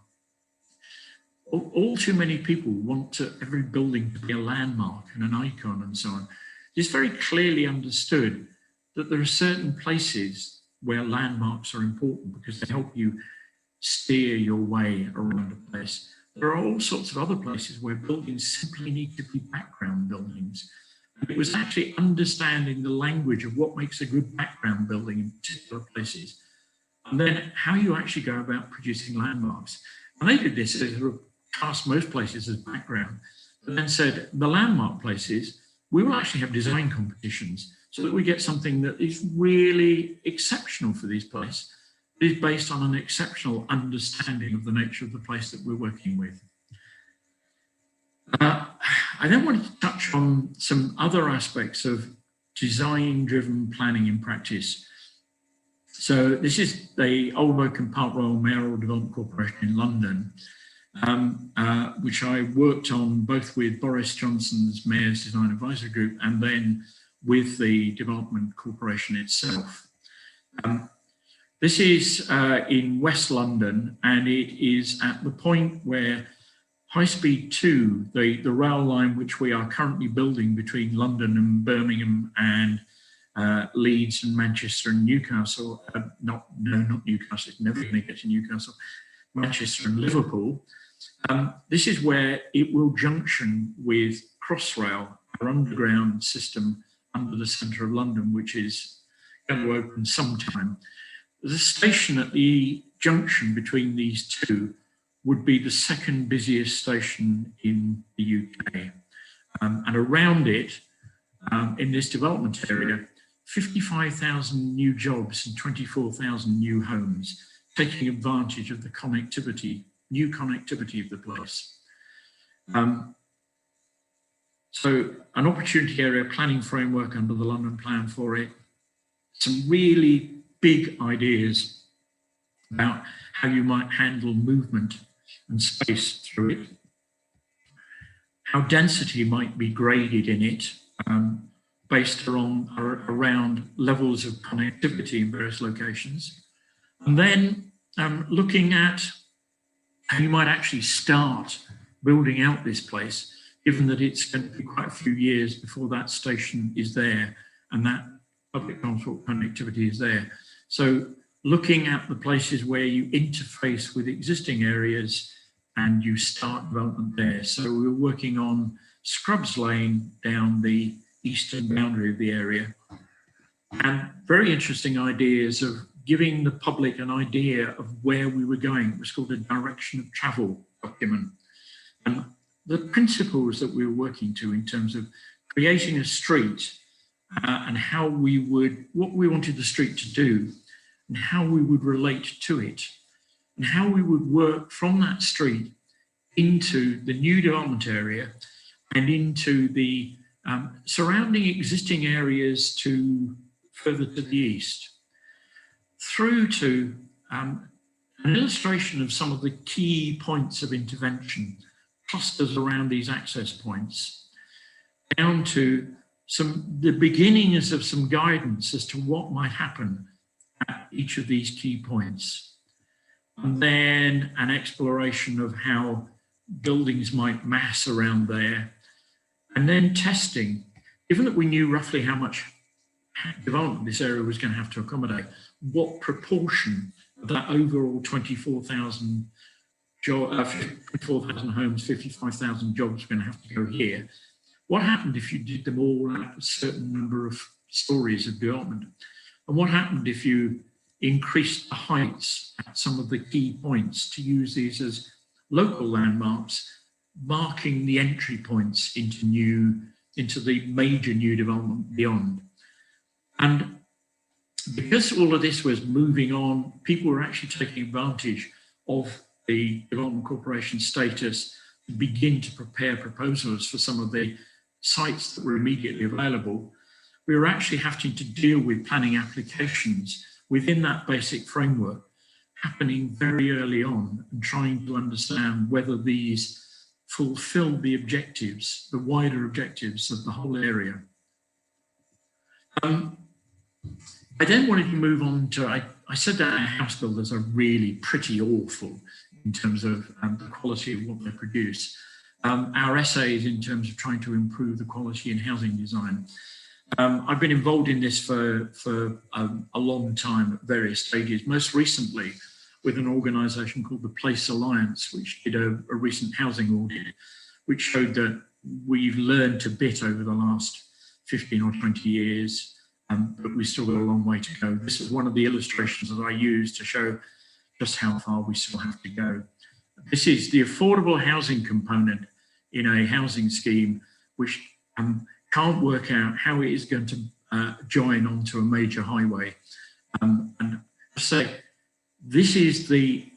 All too many people want every building to be a landmark and an icon and so on. It's very clearly understood that there are certain places where landmarks are important because they help you steer your way around a place. There are all sorts of other places where buildings simply need to be background buildings. And it was actually understanding the language of what makes a good background building in particular places, and then how you actually go about producing landmarks. And they did this, they sort of cast most places as background, but then said, the landmark places, we will actually have design competitions so that we get something that is really exceptional for these places. It is based on an exceptional understanding of the nature of the place that we're working with. I then wanted to touch on some other aspects of design-driven planning in practice. So this is the Old Oakham Park Royal Mayoral Development Corporation in London, which I worked on both with Boris Johnson's Mayor's Design Advisory Group and then with the Development Corporation itself. This is in West London, and it is at the point where High Speed 2, the rail line which we are currently building between London and Birmingham and Leeds and Manchester and Newcastle, not Newcastle, it's never going to get to Newcastle, Manchester and Liverpool. This is where it will junction with Crossrail, our underground system under the centre of London, which is going to open sometime. The station at the junction between these two would be the second busiest station in the UK. And around it, in this development area, 55,000 new jobs and 24,000 new homes, taking advantage of the connectivity, new connectivity of the place. So an opportunity area planning framework under the London Plan for it, some really big ideas about how you might handle movement and space through it, how density might be graded in it, based around levels of connectivity in various locations. And then looking at how you might actually start building out this place, given that it's going to be quite a few years before that station is there and that public transport connectivity is there. So looking at the places where you interface with existing areas and you start development there. So we're working on Scrubs Lane down the eastern boundary of the area. And very interesting ideas of giving the public an idea of where we were going. It was called a direction of travel document. And the principles that we were working to in terms of creating a street and how we would, what we wanted the street to do and how we would relate to it and how we would work from that street into the new development area and into the surrounding existing areas to further to the east, through to an illustration of some of the key points of intervention, clusters around these access points, down to the beginnings of some guidance as to what might happen at each of these key points. And then an exploration of how buildings might mass around there. And then testing, given that we knew roughly how much development this area was going to have to accommodate, what proportion of that overall 24,000 homes, 55,000 jobs are going to have to go here. What happened if you did them all at a certain number of stories of development? And what happened if you increased the heights at some of the key points to use these as local landmarks, marking the entry points into the major new development beyond? And because all of this was moving on, people were actually taking advantage of the Development Corporation status to begin to prepare proposals for some of the sites that were immediately available. We were actually having to deal with planning applications within that basic framework happening very early on and trying to understand whether these fulfilled the objectives, the wider objectives of the whole area. I then wanted to move on to, I said that our house builders are really pretty awful in terms of the quality of what they produce. Our essays in terms of trying to improve the quality in housing design. I've been involved in this for a long time at various stages, most recently with an organisation called the Place Alliance, which did a recent housing audit, which showed that we've learned a bit over the last 15 or 20 years, but we've still got a long way to go. This is one of the illustrations that I use to show just how far we still have to go. This is the affordable housing component in a housing scheme, which can't work out how it is going to join onto a major highway. And I say, this is the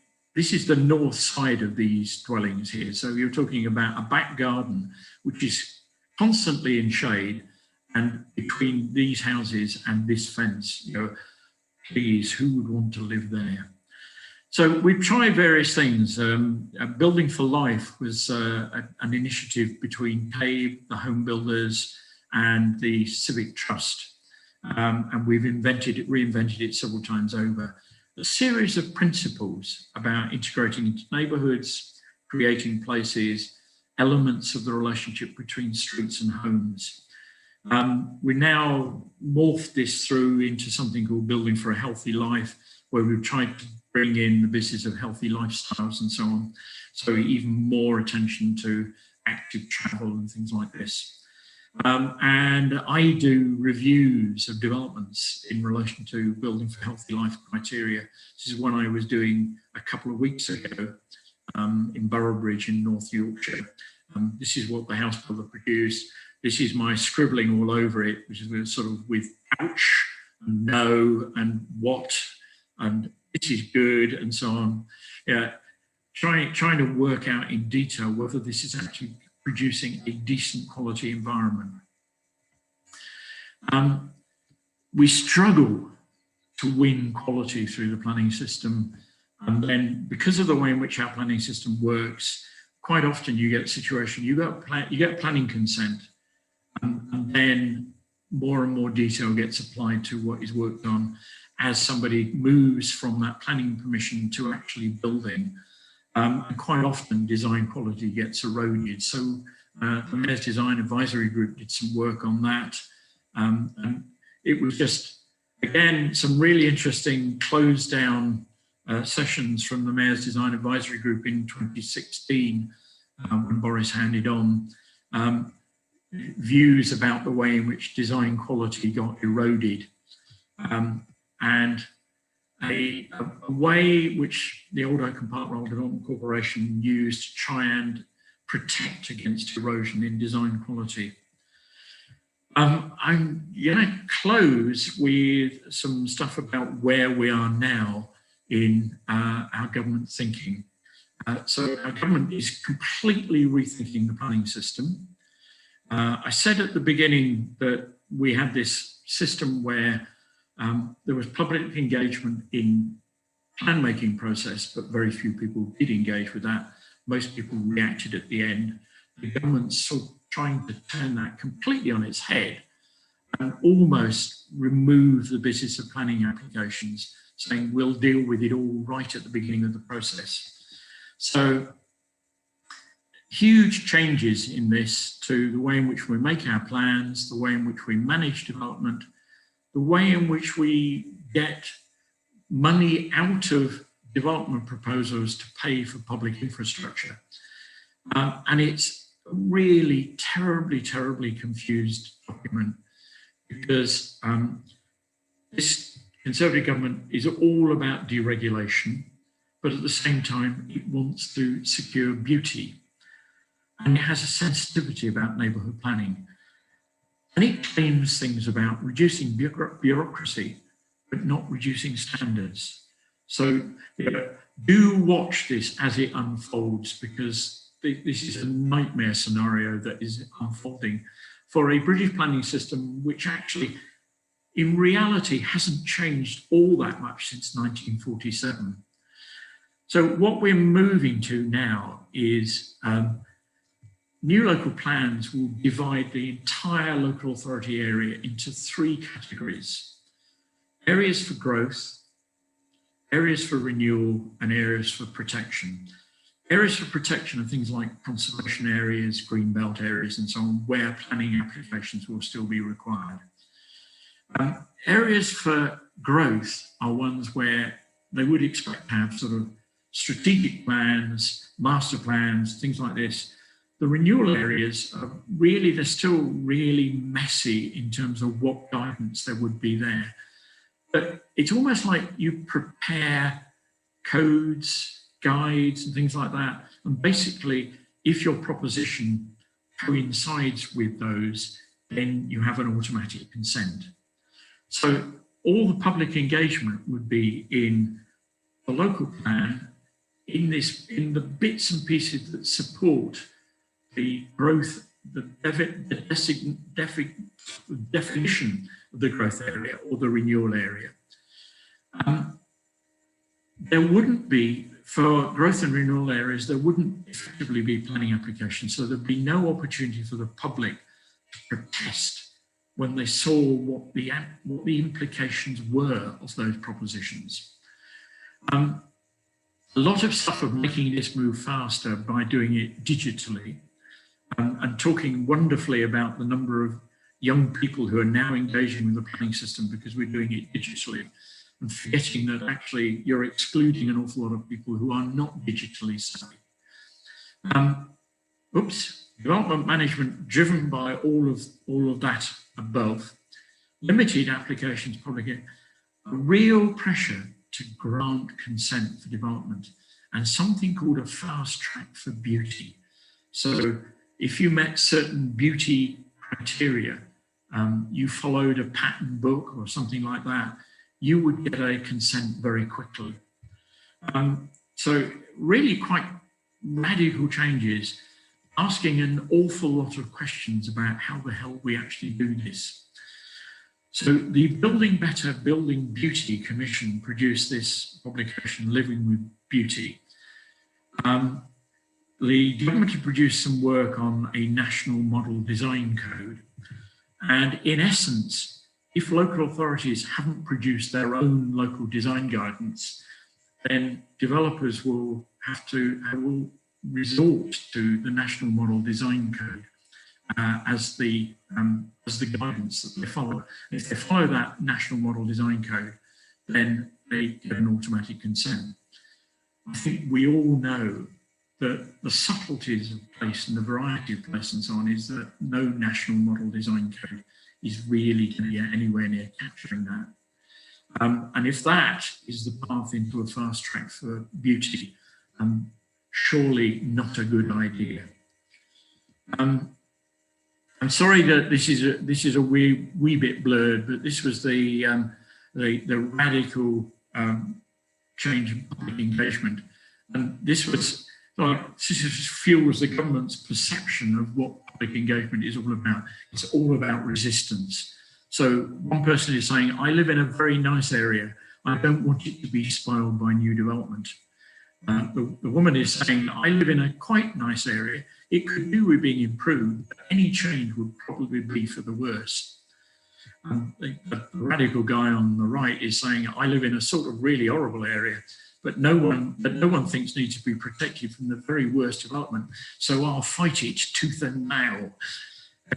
north side of these dwellings here. So you're talking about a back garden, which is constantly in shade, and between these houses and this fence, you know, please, who would want to live there? So we've tried various things. Building for Life was an initiative between CABE, the home builders, and the Civic Trust. And we've reinvented it several times over. A series of principles about integrating into neighbourhoods, creating places, elements of the relationship between streets and homes. We now morphed this through into something called Building for a Healthy Life, where we've tried to bring in the business of healthy lifestyles and so on. So even more attention to active travel and things like this. And I do reviews of developments in relation to building for healthy life criteria. This is one I was doing a couple of weeks ago in Boroughbridge in North Yorkshire. This is what the house builder produced. This is my scribbling all over it, which is sort of with ouch, and no, and what, and this is good, and so on. Yeah, trying to work out in detail whether this is actually producing a decent quality environment. We struggle to win quality through the planning system. And then because of the way in which our planning system works, quite often you get a situation, you get planning consent, and then more and more detail gets applied to what is worked on as somebody moves from that planning permission to actually building. And quite often design quality gets eroded. So the Mayor's Design Advisory Group did some work on that. And it was just, again, some really interesting closed down sessions from the Mayor's Design Advisory Group in 2016, when Boris handed on views about the way in which design quality got eroded. And a way which the Old Oakham Park Royal Development Corporation used to try and protect against erosion in design quality. I'm going to close with some stuff about where we are now in our government thinking. So our government is completely rethinking the planning system. I said at the beginning that we had this system where there was public engagement in plan making process, but very few people did engage with that. Most people reacted at the end. The government's sort of trying to turn that completely on its head and almost remove the business of planning applications, saying we'll deal with it all right at the beginning of the process. So huge changes in this to the way in which we make our plans, the way in which we manage development, the way in which we get money out of development proposals to pay for public infrastructure. And it's a really terribly, terribly confused document because this Conservative government is all about deregulation, but at the same time, it wants to secure beauty. And it has a sensitivity about neighbourhood planning. And it claims things about reducing bureaucracy, but not reducing standards. So do watch this as it unfolds, because this is a nightmare scenario that is unfolding for a British planning system, which actually, in reality, hasn't changed all that much since 1947. So what we're moving to now is new local plans will divide the entire local authority area into 3 categories: areas for growth, areas for renewal, and areas for protection. Areas for protection are things like conservation areas, green belt areas, and so on, where planning applications will still be required. Areas for growth are ones where they would expect to have sort of strategic plans, master plans, things like this. The renewal areas are really, they're still really messy in terms of what guidance there would be there. But it's almost like you prepare codes, guides, and things like that. And basically, if your proposition coincides with those, then you have an automatic consent. So all the public engagement would be in the local plan, in the bits and pieces that support the growth, the definition of the growth area or the renewal area. There wouldn't be, for growth and renewal areas, there wouldn't effectively be planning applications. So there'd be no opportunity for the public to protest when they saw what the implications were of those propositions. A lot of stuff of making this move faster by doing it digitally, and talking wonderfully about the number of young people who are now engaging with the planning system because we're doing it digitally, and forgetting that actually you're excluding an awful lot of people who are not digitally savvy. Oops, Development management driven by all of that above, limited applications, public, a real pressure to grant consent for development, and something called a fast track for beauty. So if you met certain beauty criteria, you followed a pattern book or something like that, you would get a consent very quickly. So really quite radical changes, asking an awful lot of questions about how the hell we actually do this. So the Building Better, Building Beauty Commission produced this publication, Living with Beauty. The government had produced some work on a national model design code. And in essence, if local authorities haven't produced their own local design guidance, then developers will will resort to the National Model Design Code as the guidance that they follow. And if they follow that National Model Design Code, then they get an automatic consent. I think we all know that the subtleties of place and the variety of place and so on is that no National Model Design Code is really going to get anywhere near capturing that. And if that is the path into a fast track for beauty, surely not a good idea. I'm sorry that this is a wee bit blurred, but this was the radical change in public engagement, and this fuels the government's perception of what public engagement is all about. It's all about resistance. So one person is saying, I live in a very nice area. I don't want it to be spoiled by new development. The woman is saying, I live in a quite nice area. It could do with being improved, but any change would probably be for the worse. The radical guy on the right is saying, I live in a sort of really horrible area, but no one thinks needs to be protected from the very worst development. So I'll fight it tooth and nail.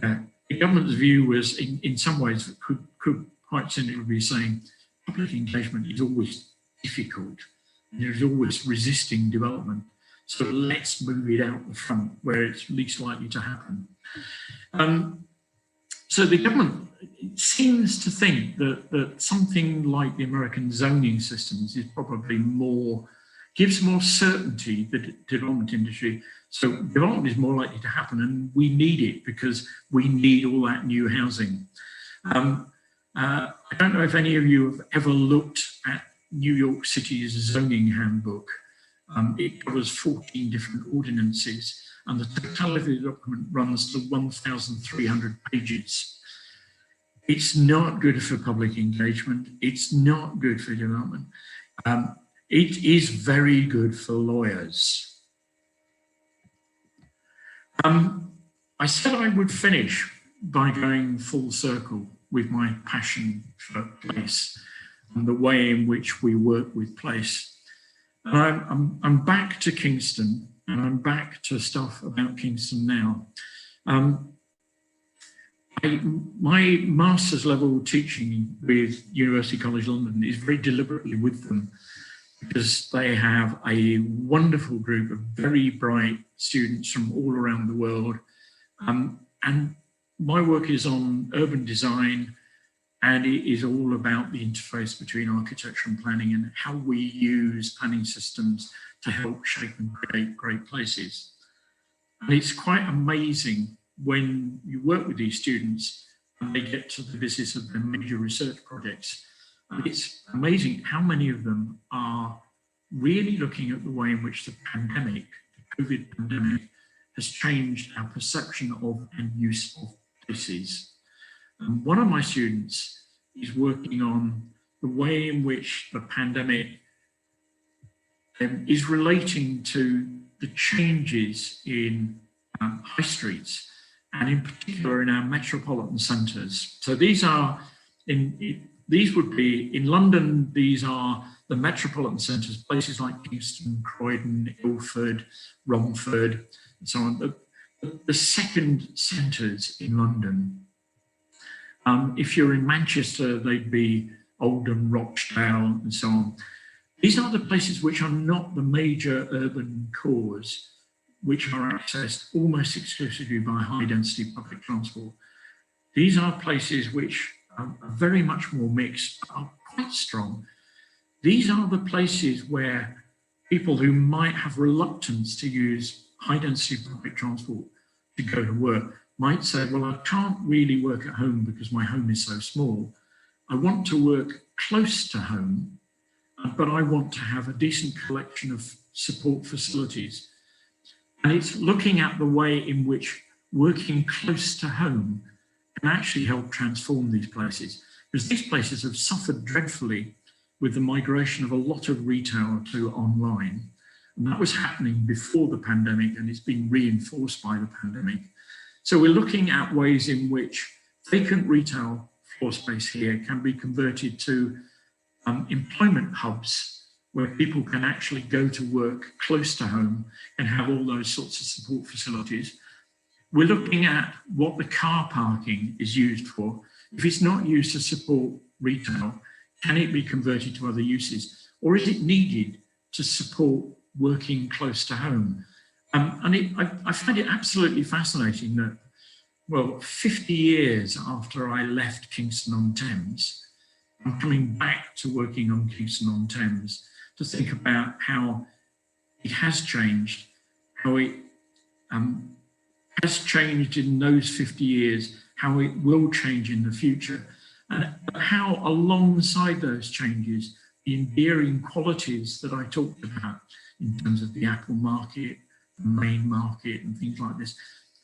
The government's view was, in some ways, could quite cynically be saying, public engagement is always difficult. There's always resisting development. So let's move it out the front where it's least likely to happen. So the government seems to think that something like the American zoning systems is probably gives more certainty to the development industry. So development is more likely to happen, and we need it because we need all that new housing. I don't know if any of you have ever looked at New York City's zoning handbook. It covers 14 different ordinances, and the totality of the document runs to 1,300 pages. It's not good for public engagement. It's not good for development. It is very good for lawyers. I said I would finish by going full circle with my passion for place and the way in which we work with place. And I'm back to Kingston, and I'm back to stuff about Kingston now. My master's level teaching with University College London is very deliberately with them, because they have a wonderful group of very bright students from all around the world. And my work is on urban design, and it is all about the interface between architecture and planning and how we use planning systems to help shape and create great places. And it's quite amazing when you work with these students and they get to the business of their major research projects. And it's amazing how many of them are really looking at the way in which the pandemic, the COVID pandemic, has changed our perception of and use of places. And one of my students is working on the way in which the pandemic is relating to the changes in high streets, and in particular in our metropolitan centres. So these would be, in London, these are the metropolitan centres, places like Kingston, Croydon, Ilford, Romford, and so on. The second centres in London. If you're in Manchester, they'd be Oldham, Rochdale, and so on. These are the places which are not the major urban cores, which are accessed almost exclusively by high density public transport. These are places which are very much more mixed, are quite strong. These are the places where people who might have reluctance to use high density public transport to go to work might say, well, I can't really work at home because my home is so small. I want to work close to home, but I want to have a decent collection of support facilities. And it's looking at the way in which working close to home can actually help transform these places, because these places have suffered dreadfully with the migration of a lot of retail to online. And that was happening before the pandemic, and it's been reinforced by the pandemic. So we're looking at ways in which vacant retail floor space here can be converted to employment hubs where people can actually go to work close to home and have all those sorts of support facilities. We're looking at what the car parking is used for. If it's not used to support retail, can it be converted to other uses? Or is it needed to support working close to home? I find it absolutely fascinating that, well, 50 years after I left Kingston-on-Thames, I'm coming back to working on Kingston-on-Thames to think about how it has changed, how it has changed in those 50 years, how it will change in the future, and how alongside those changes, the endearing qualities that I talked about in terms of the Apple market, the main market and things like this,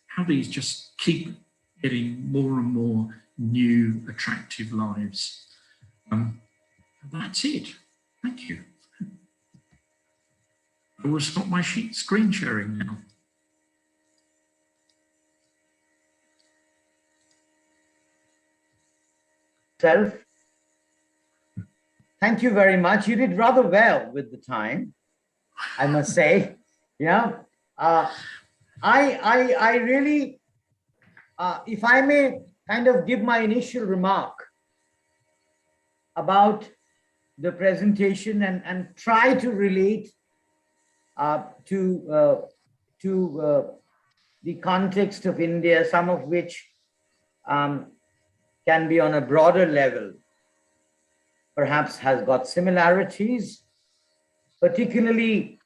how these just keep getting more and more new, attractive lives. That's it. Thank you. I will stop my screen sharing now. Thank you very much. You did rather well with the time, I must say. Yeah. I really, if I may kind of give my initial remark about the presentation and try to relate to the context of India, some of which can be on a broader level, perhaps has got similarities, particularly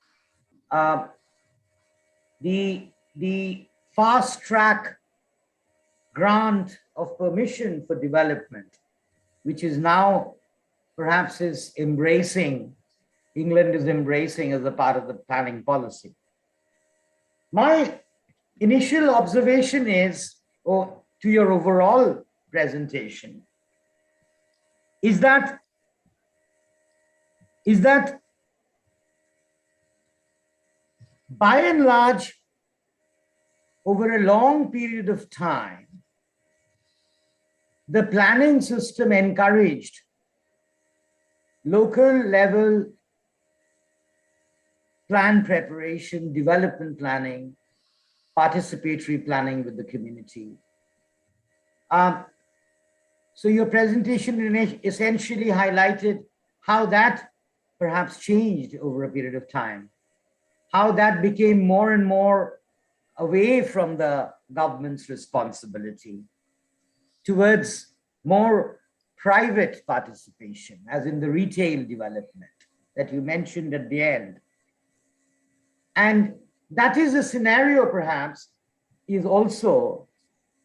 the fast track grant of permission for development, which is now perhaps is embracing, England is embracing as a part of the planning policy. My initial observation is, or to your overall presentation, is that by and large, over a long period of time, the planning system encouraged local level plan preparation, development planning, participatory planning with the community. So your presentation essentially highlighted how that perhaps changed over a period of time, how that became more and more away from the government's responsibility towards more private participation, as in the retail development that you mentioned at the end. And that is a scenario perhaps is also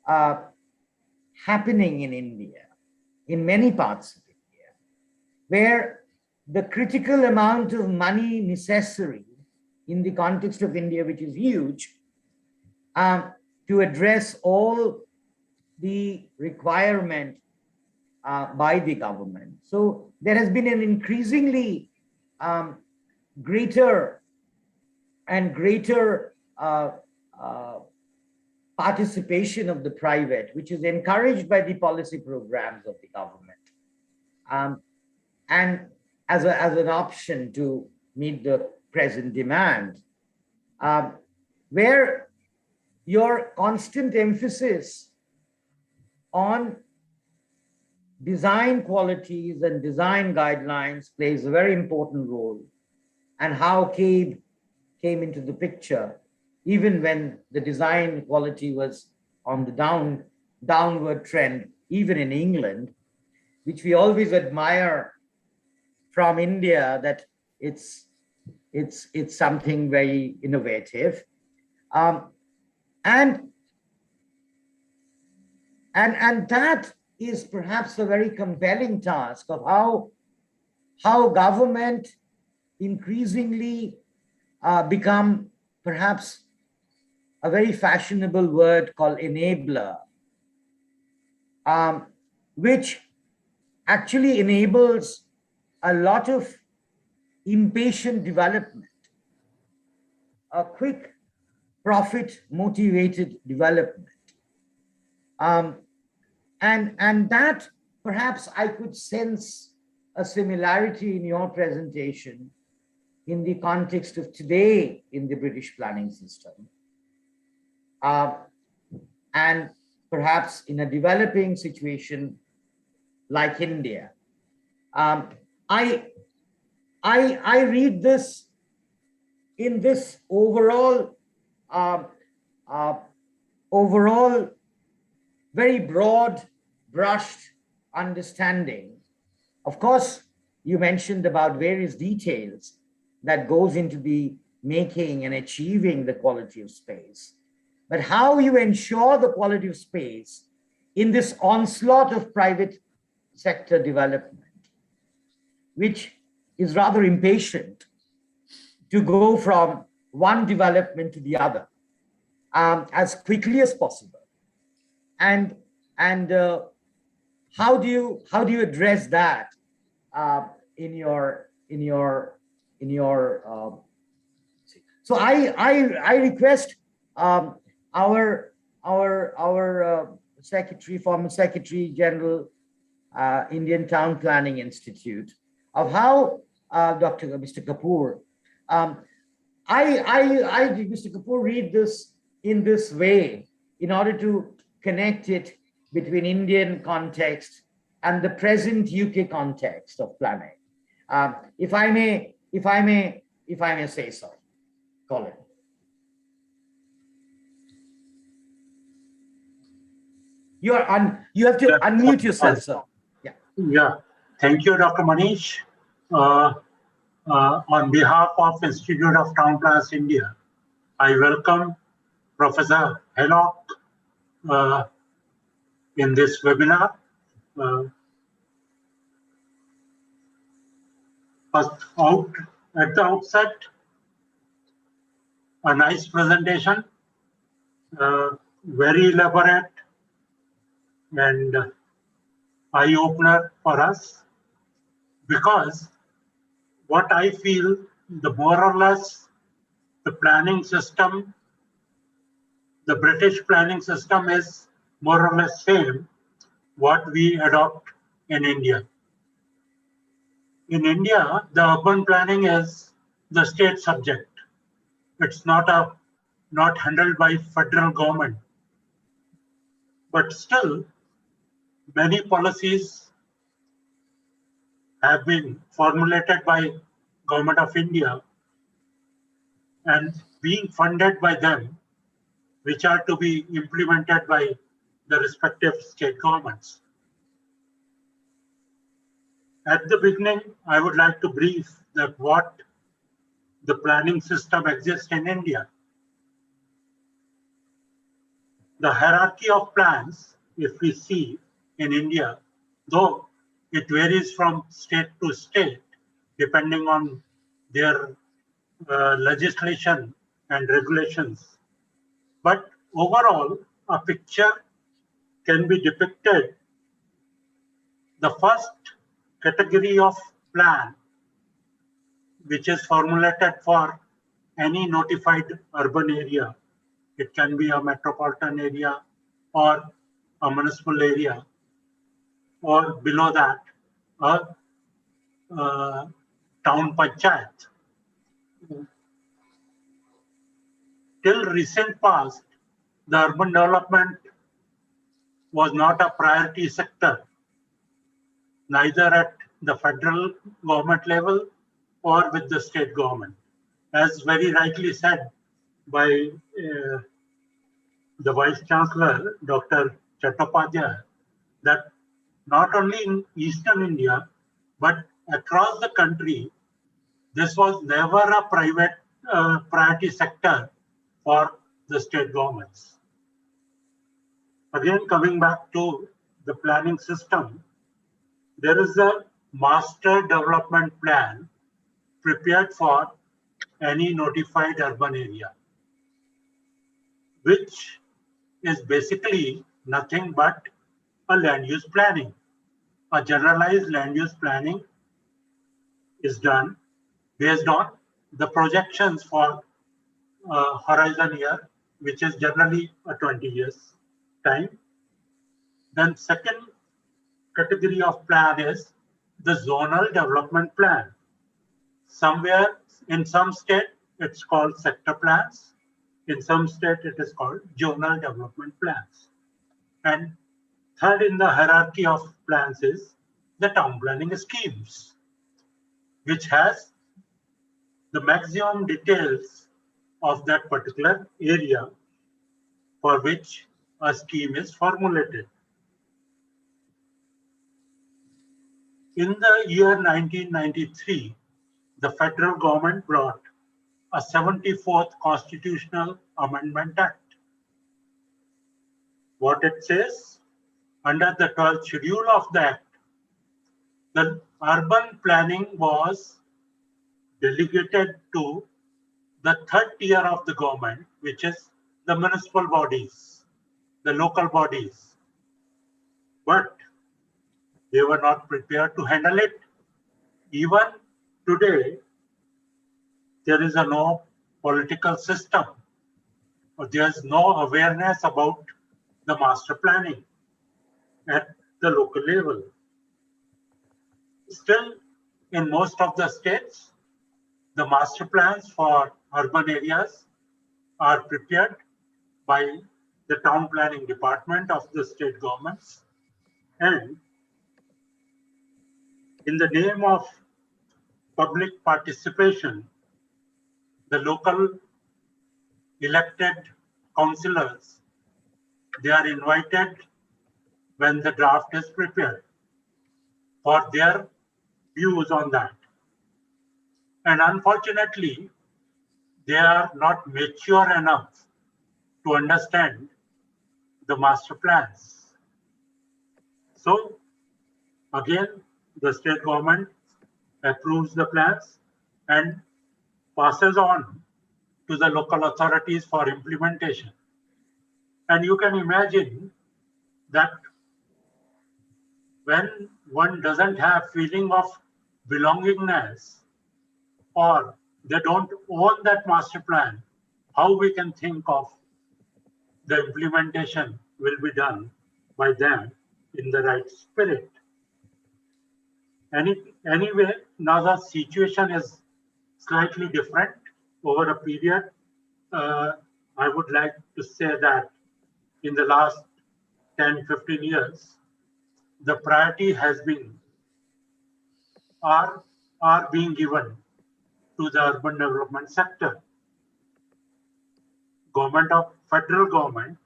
happening in India, in many parts of India, where the critical amount of money necessary in the context of India, which is huge, to address all the requirement by the government. So there has been an increasingly greater and greater participation of the private, which is encouraged by the policy programs of the government, and as an option to meet the present demand, where your constant emphasis on design qualities and design guidelines plays a very important role, and how CABE came into the picture even when the design quality was on the downward trend, even in England, which we always admire from India, that it's something very innovative. And that is perhaps a very compelling task of how government increasingly become perhaps a very fashionable word called enabler, which actually enables a lot of impatient development, a quick profit motivated development. And that perhaps I could sense a similarity in your presentation in the context of today in the British planning system. And perhaps in a developing situation like India. I read this in this overall very broad brushed understanding. Of course, you mentioned about various details that goes into the making and achieving the quality of space. But how you ensure the quality of space in this onslaught of private sector development, which is rather impatient to go from one development to the other as quickly as possible. And how do you address that in your so I request our secretary, former Secretary General, Indian Town Planning Institute, of how Mr. Kapoor, Mr. Kapoor, read this in this way in order to connect it between Indian context and the present UK context of planning. If I may say so, Colin. You have to unmute yourself, sir. Yeah. Yeah. Thank you, Dr. Manish. On behalf of Institute of Town Planners India, I welcome Professor Haylock in this webinar. At the outset, a nice presentation, very elaborate and eye-opener for us, because what I feel, the more or less the planning system, the British planning system is more or less same what we adopt in India. In India, the urban planning is the state subject. It's not handled by federal government. But still, many policies have been formulated by Government of India and being funded by them, which are to be implemented by the respective state governments. At the beginning, I would like to brief that what the planning system exists in India. The hierarchy of plans, if we see in India, though it varies from state to state, depending on their legislation and regulations. But overall, a picture can be depicted. The first category of plan, which is formulated for any notified urban area, it can be a metropolitan area or a municipal area, or below that, a town panchayat. Till recent past, the urban development was not a priority sector, neither at the federal government level or with the state government. As very rightly said by the Vice Chancellor, Dr. Chattopadhyay, that not only in Eastern India, but across the country, this was never a private priority sector for the state governments. Again, coming back to the planning system, there is a master development plan prepared for any notified urban area, which is basically nothing but a land use planning. A generalized land use planning is done based on the projections for horizon year, which is generally a 20 years time. Then second category of plan is the zonal development plan. Somewhere in some state, it's called sector plans. In some state, it is called zonal development plans. And third in the hierarchy of plans is the town planning schemes, which has the maximum details of that particular area for which a scheme is formulated. In the year 1993, the federal government brought a 74th Constitutional Amendment Act. What it says, under the 12th schedule of the Act, the urban planning was delegated to the third tier of the government, which is the municipal bodies, the local bodies. But they were not prepared to handle it. Even today, there is no political system, or there's no awareness about the master planning at the local level. Still, in most of the states, the master plans for urban areas are prepared by the town planning department of the state governments. And in the name of public participation, the local elected councillors, they are invited when the draft is prepared for their views on that. And unfortunately, they are not mature enough to understand the master plans. So again, the state government approves the plans and passes on to the local authorities for implementation. And you can imagine that when one doesn't have feeling of belongingness, or they don't own that master plan, how we can think of the implementation will be done by them in the right spirit. Anyway, now the situation is slightly different over a period. I would like to say that in the last 10-15 years, the priority has been are being given to the urban development sector. Federal government,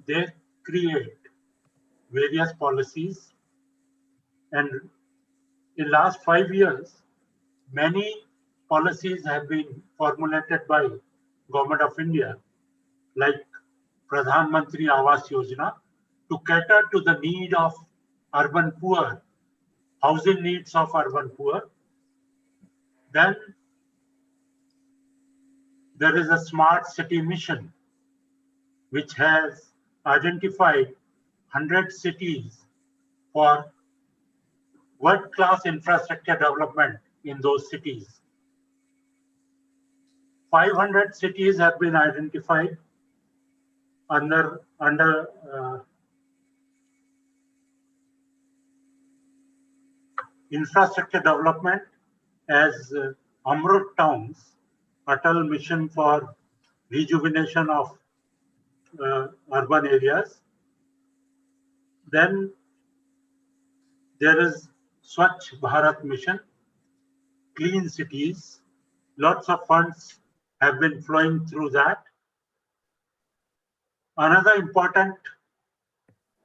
they create various policies, and in last 5 years, many policies have been formulated by Government of India, like Pradhan Mantri Awas Yojana, to cater to the need of urban poor, housing needs of urban poor. Then there is a smart city mission, which has identified 100 cities for world-class infrastructure development in those cities. 500 cities have been identified under infrastructure development as Amrut towns, Atal Mission for Rejuvenation of Urban Areas. Then there is Swachh Bharat Mission, Clean Cities, lots of funds have been flowing through that. Another important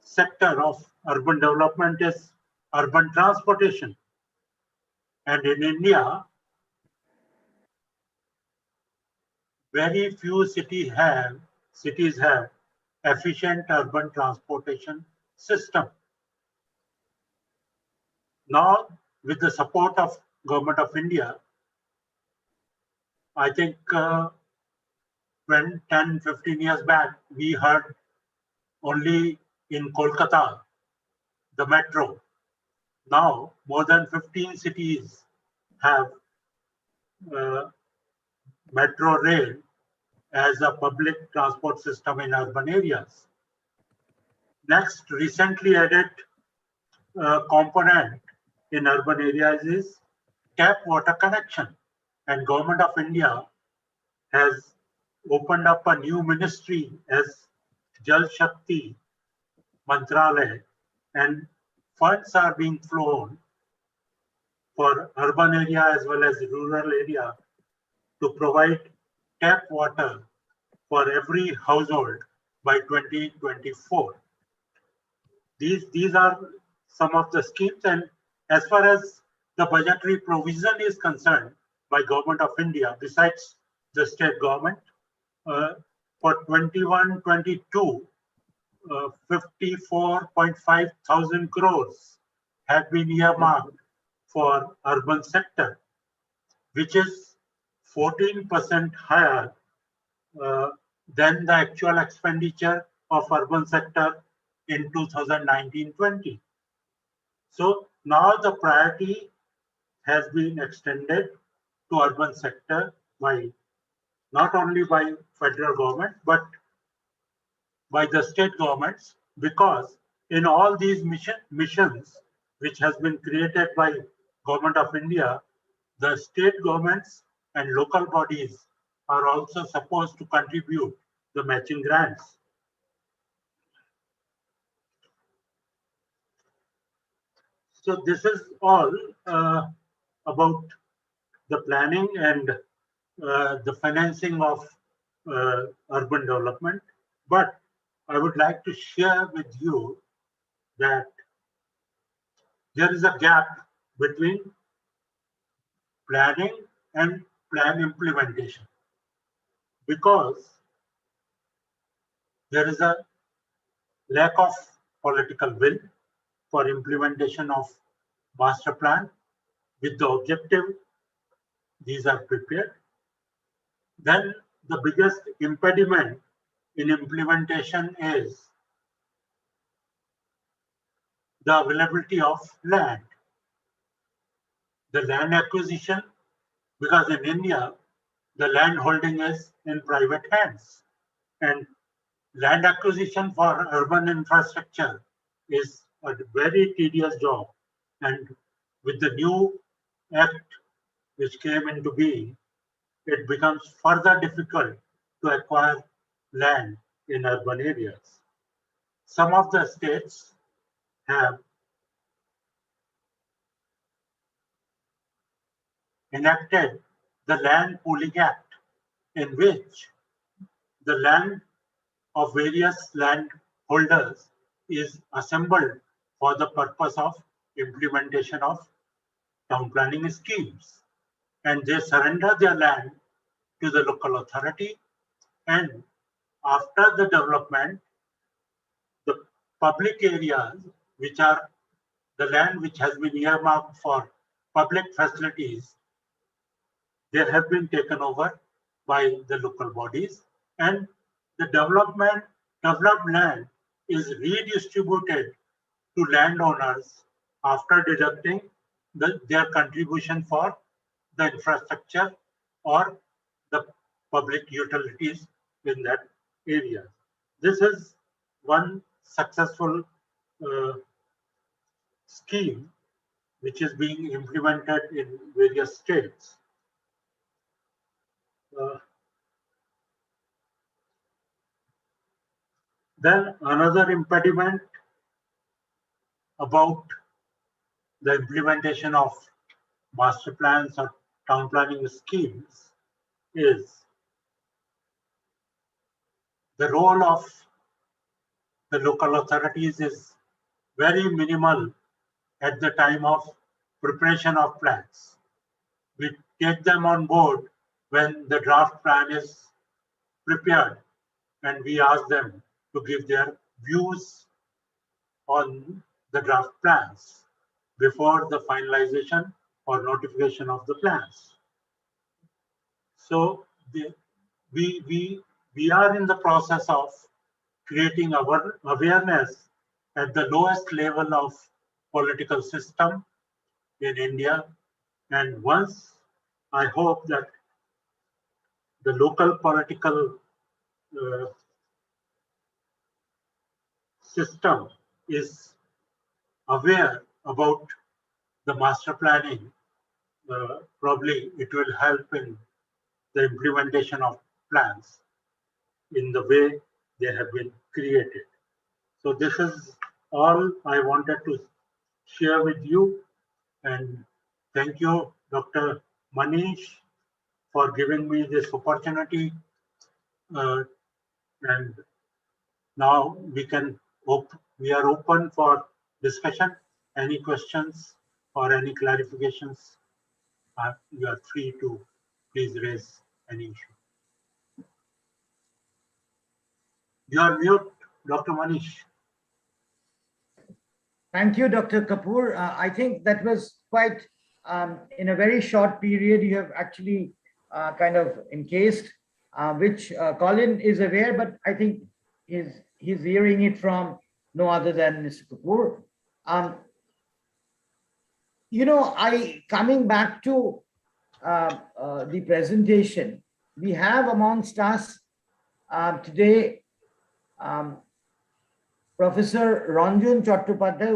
sector of urban development is urban transportation. And in India, very few cities have efficient urban transportation system. Now, with the support of Government of India, I think 10, 15 years back, we heard only in Kolkata, the metro. Now, more than 15 cities have metro rail as a public transport system in urban areas. Next, recently added component in urban areas is tap water connection. And Government of India has opened up a new ministry as Jal Shakti Mantralaya, and funds are being flown for urban area as well as rural area to provide tap water for every household by 2024. These are some of the schemes, and as far as the budgetary provision is concerned by Government of India, besides the state government, for 21-22, 54.5 thousand crores have been earmarked for urban sector, which is 14% higher than the actual expenditure of urban sector in 2019-20. So now the priority has been extended to urban sector by not only by federal government but by the state governments, because in all these missions which has been created by Government of India, the state governments and local bodies are also supposed to contribute the matching grants. So this is all about the planning and the financing of urban development. But I would like to share with you that there is a gap between planning and plan implementation, because there is a lack of political will for implementation of master plan with the objective these are prepared. Then the biggest impediment in implementation is the availability of land. The land acquisition, because in India, the land holding is in private hands, and land acquisition for urban infrastructure is a very tedious job. And with the new act which came into being, it becomes further difficult to acquire land in urban areas. Some of the states have enacted the Land Pooling Act, in which the land of various landholders is assembled for the purpose of implementation of town planning schemes. And they surrender their land to the local authority, and after the development, the public areas, which are the land which has been earmarked for public facilities, they have been taken over by the local bodies, and the developed land is redistributed to landowners after deducting their contribution for the infrastructure or the public utilities in that area. This is one successful scheme which is being implemented in various states. Then another impediment about the implementation of master plans or town planning schemes is the role of the local authorities is very minimal at the time of preparation of plans. We take them on board when the draft plan is prepared, and we ask them to give their views on the draft plans before the finalization or notification of the plans. So we are in the process of creating our awareness at the lowest level of political system in India. And once I hope that the local political system is aware about the master planning, probably it will help in the implementation of plans in the way they have been created. So this is all I wanted to share with you. And thank you, Dr. Manish, for giving me this opportunity. And now we are open for discussion. Any questions or any clarifications, you are free to please raise any issue. You are mute, Dr. Manish. Thank you, Dr. Kapoor. I think that was quite, in a very short period, you have actually kind of encased, which Colin is aware, but I think he's hearing it from no other than Mr. Kapoor. You know, coming back to the presentation, we have amongst us today Professor Ranjan Chattopadhyay,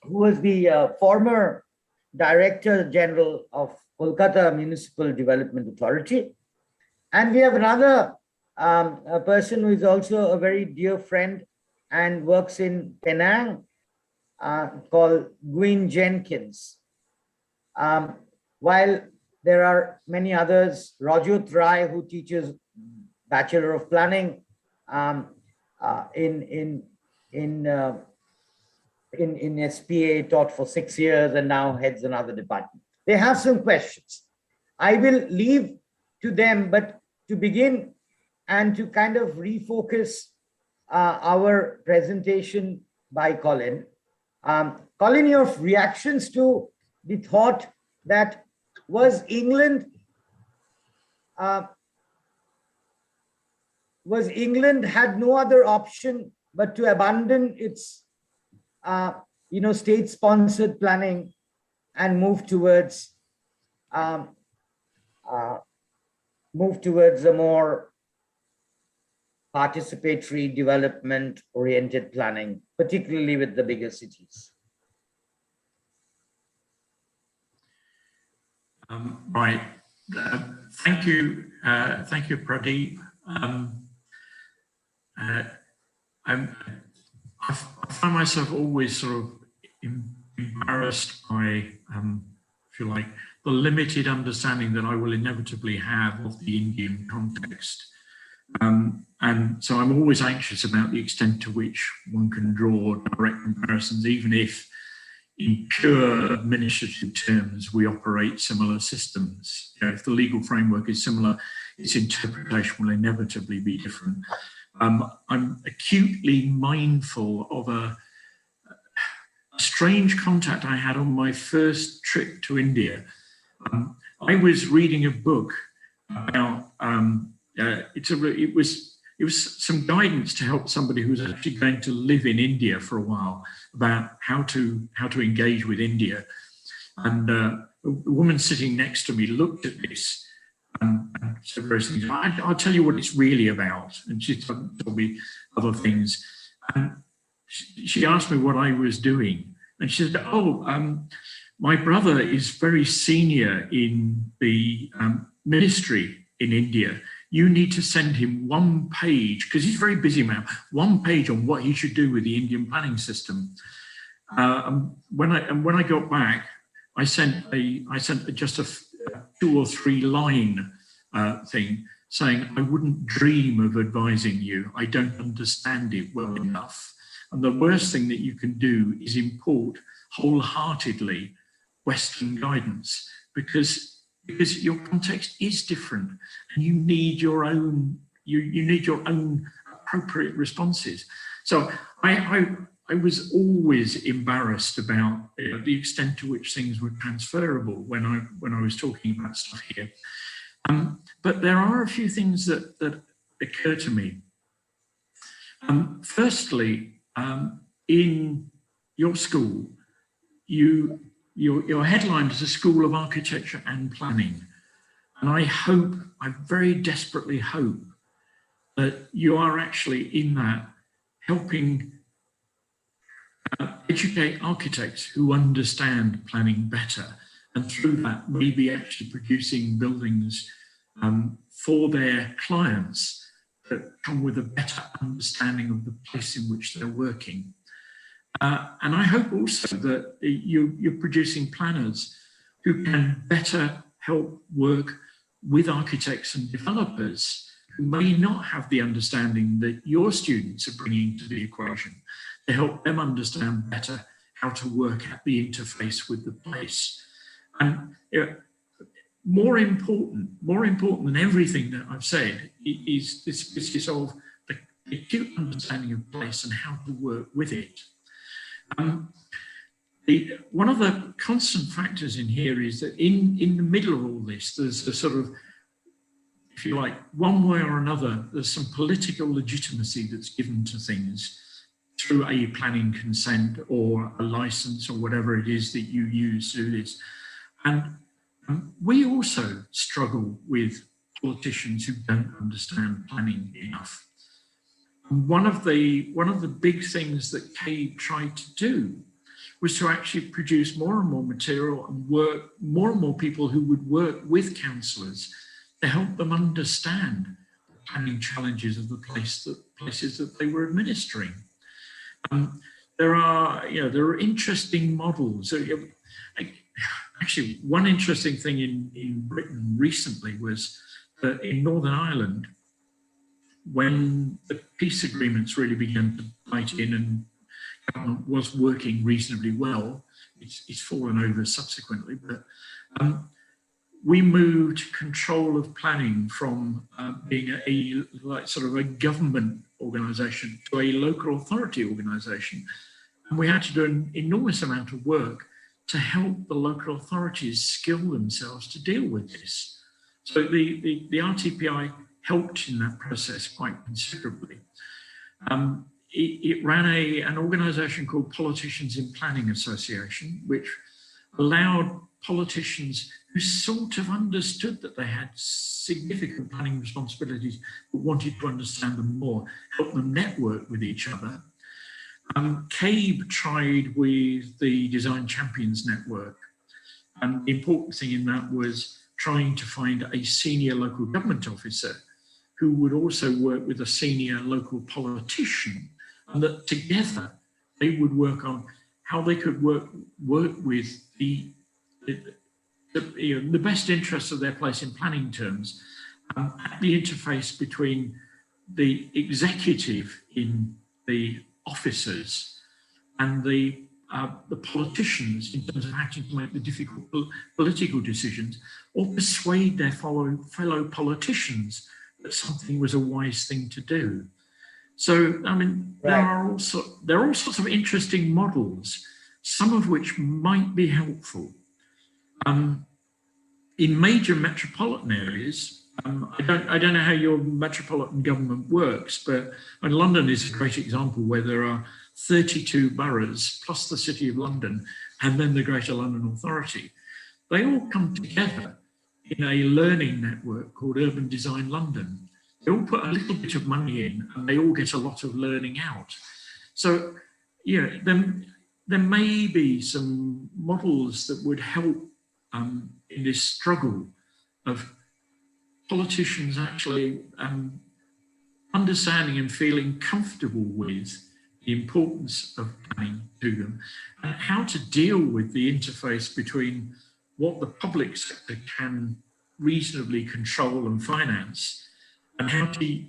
who was the former Director General of Kolkata Municipal Development Authority. And we have another a person who is also a very dear friend and works in Penang, called Gwyn Jenkins. While there are many others, Rajut Rai, who teaches Bachelor of Planning in SPA, taught for 6 years and now heads another department. They have some questions. I will leave to them, but to begin and to kind of refocus our presentation by Colin. Colin, your reactions to the thought that England had no other option but to abandon its state-sponsored planning and move towards a more participatory, development-oriented planning, particularly with the bigger cities. Right. Thank you, Pradeep. I find myself always sort of embarrassed by, if you like, the limited understanding that I will inevitably have of the Indian context. And so I'm always anxious about the extent to which one can draw direct comparisons, even if in pure administrative terms we operate similar systems. You know, if the legal framework is similar, its interpretation will inevitably be different. I'm acutely mindful of a strange contact I had on my first trip to India. I was reading a book about it was some guidance to help somebody who was actually going to live in India for a while about how to engage with India. And a woman sitting next to me looked at this and said various things. I'll tell you what it's really about. And she told me other things. And she asked me what I was doing. And she said, my brother is very senior in the ministry in India. You need to send him one page, because he's a very busy man, one page on what he should do with the Indian planning system. When I got back, I sent just a 2 or 3 line thing, saying, I wouldn't dream of advising you. I don't understand it well enough. And the worst thing that you can do is import wholeheartedly Western guidance because your context is different and you need your own, you need your own appropriate responses. So I was always embarrassed about the extent to which things were transferable when I was talking about stuff here. But there are a few things that occur to me. Firstly, in your school, your headline is a School of Architecture and Planning. And I very desperately hope that you are actually in that helping educate architects who understand planning better, and through that maybe actually producing buildings for their clients that come with a better understanding of the place in which they're working. And I hope also that you're producing planners who can better help work with architects and developers who may not have the understanding that your students are bringing to the equation, to help them understand better how to work at the interface with the place. And more important than everything that I've said is this business of the acute understanding of place and how to work with it. One of the constant factors in here is that in the middle of all this, there's a sort of, if you like, one way or another, there's some political legitimacy that's given to things through a planning consent or a license or whatever it is that you use to do this. And we also struggle with politicians who don't understand planning enough. One of the big things that CABE tried to do was to actually produce more and more material and work more and more people who would work with councillors to help them understand the planning challenges of the places that they were administering. There are interesting models. Actually, one interesting thing in Britain recently was that in Northern Ireland, when the peace agreements really began to bite in and government was working reasonably well, it's fallen over subsequently, but we moved control of planning from being a government organisation to a local authority organisation. And we had to do an enormous amount of work to help the local authorities skill themselves to deal with this. So the RTPI helped in that process quite considerably. It ran an organisation called Politicians in Planning Association, which allowed politicians who sort of understood that they had significant planning responsibilities but wanted to understand them more, help them network with each other. CABE tried with the Design Champions Network, and the important thing in that was trying to find a senior local government officer who would also work with a senior local politician, and that together they would work on how they could work with the best interests of their place in planning terms, at the interface between the executive in the officers and the politicians in terms of having to make the difficult political decisions, or persuade their fellow politicians that something was a wise thing to do. So, I mean, there are all sorts of interesting models, some of which might be helpful. In major metropolitan areas, I don't know how your metropolitan government works, but London is a great example where there are 32 boroughs plus the City of London and then the Greater London Authority. They all come together in a learning network called Urban Design London. They all put a little bit of money in and they all get a lot of learning out. So, yeah, there may be some models that would help in this struggle of politicians actually understanding and feeling comfortable with the importance of planning to them and how to deal with the interface between what the public sector can reasonably control and finance and how to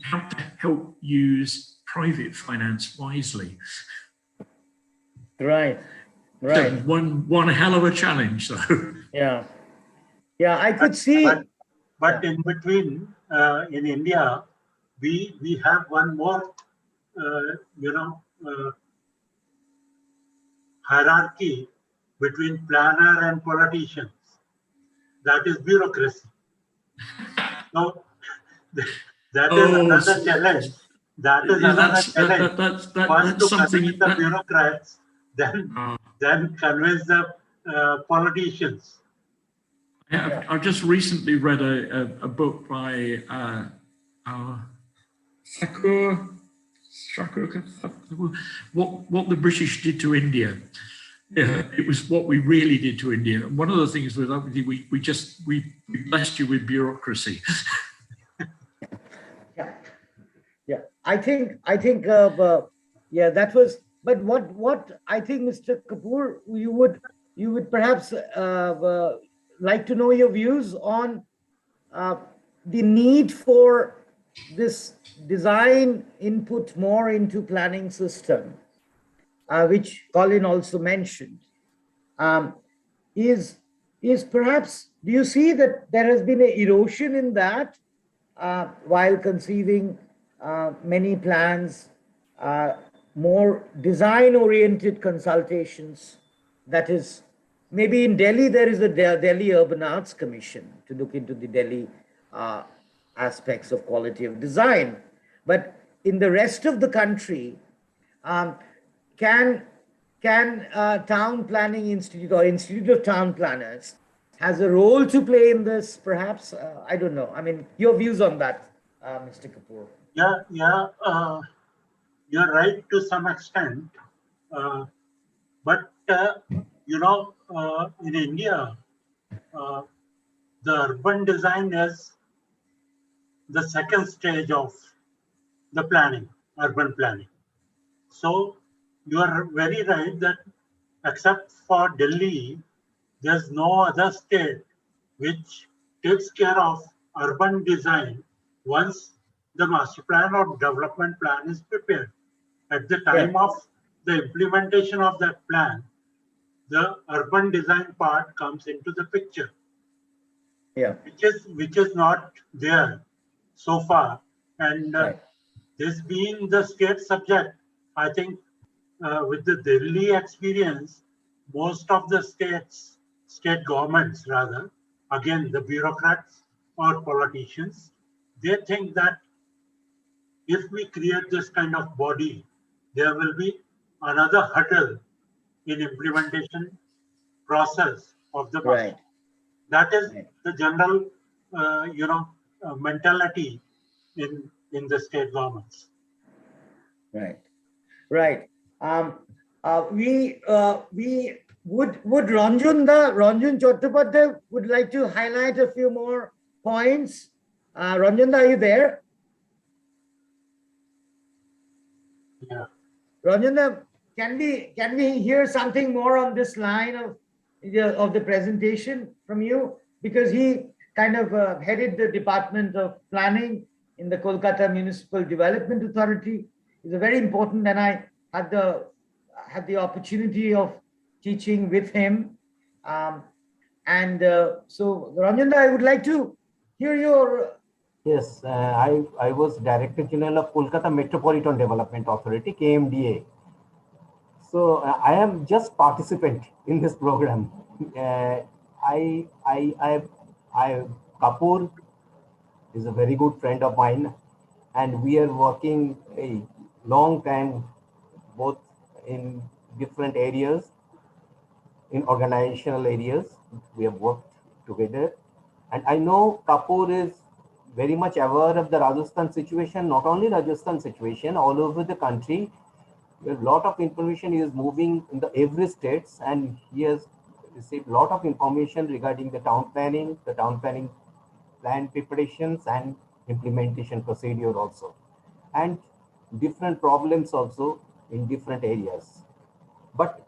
help use private finance wisely. Right. So Right. one hell of a challenge, though. Yeah. Yeah. I could see. But in between, in India, we have one more, hierarchy between planner and politicians. That is bureaucracy. So that is another challenge. That is another challenge. First to convince the bureaucrats, then convince the politicians. I've just recently read a book by Thakur, what the British did to India. Yeah, it was what we really did to India. And one of the things was obviously we blessed you with bureaucracy. Yeah. I think yeah, that was. But what I think, Mr. Kapoor, you would perhaps like to know your views on the need for this design input more into planning system, which Colin also mentioned, is perhaps, do you see that there has been an erosion in that while conceiving many plans, more design-oriented consultations? That is, maybe in Delhi, there is a Delhi Urban Arts Commission to look into the Delhi aspects of quality of design. But in the rest of the country, can Town Planning Institute or Institute of Town Planners has a role to play in this, perhaps? I don't know. I mean, your views on that, Mr. Kapoor. Yeah, you're right to some extent. But, in India, the urban design is the second stage of the planning, urban planning. So you are very right that except for Delhi, there's no other state which takes care of urban design once the master plan or development plan is prepared. At the time of the implementation of that plan, the urban design part comes into the picture. Yeah. Which is not there so far. And this being the state subject, I think with the Delhi experience, most of the state governments rather, again, the bureaucrats or politicians, they think that if we create this kind of body, there will be another hurdle in implementation process of the master. Right. That is the general, mentality in the state governments. Right. Right. We would Ranjan Chattopadhyay would like to highlight a few more points. Ranjan, are you there? Yeah. Ranjan, can we hear something more on this line of the presentation from you? Because he kind of headed the Department of Planning in the Kolkata Municipal Development Authority. It's a very important, and I had the opportunity of teaching with him. So Ranjan, I would like to hear your. Yes, I was Director General of Kolkata Metropolitan Development Authority, KMDA. So I am just participant in this program. Kapoor is a very good friend of mine, and we are working a long time, both in different areas, in organizational areas. We have worked together, and I know Kapoor is very much aware of the Rajasthan situation, not only Rajasthan situation, all over the country. A lot of information is moving in every states, and he has received a lot of information regarding the town planning plan preparations and implementation procedure also, and different problems also in different areas. But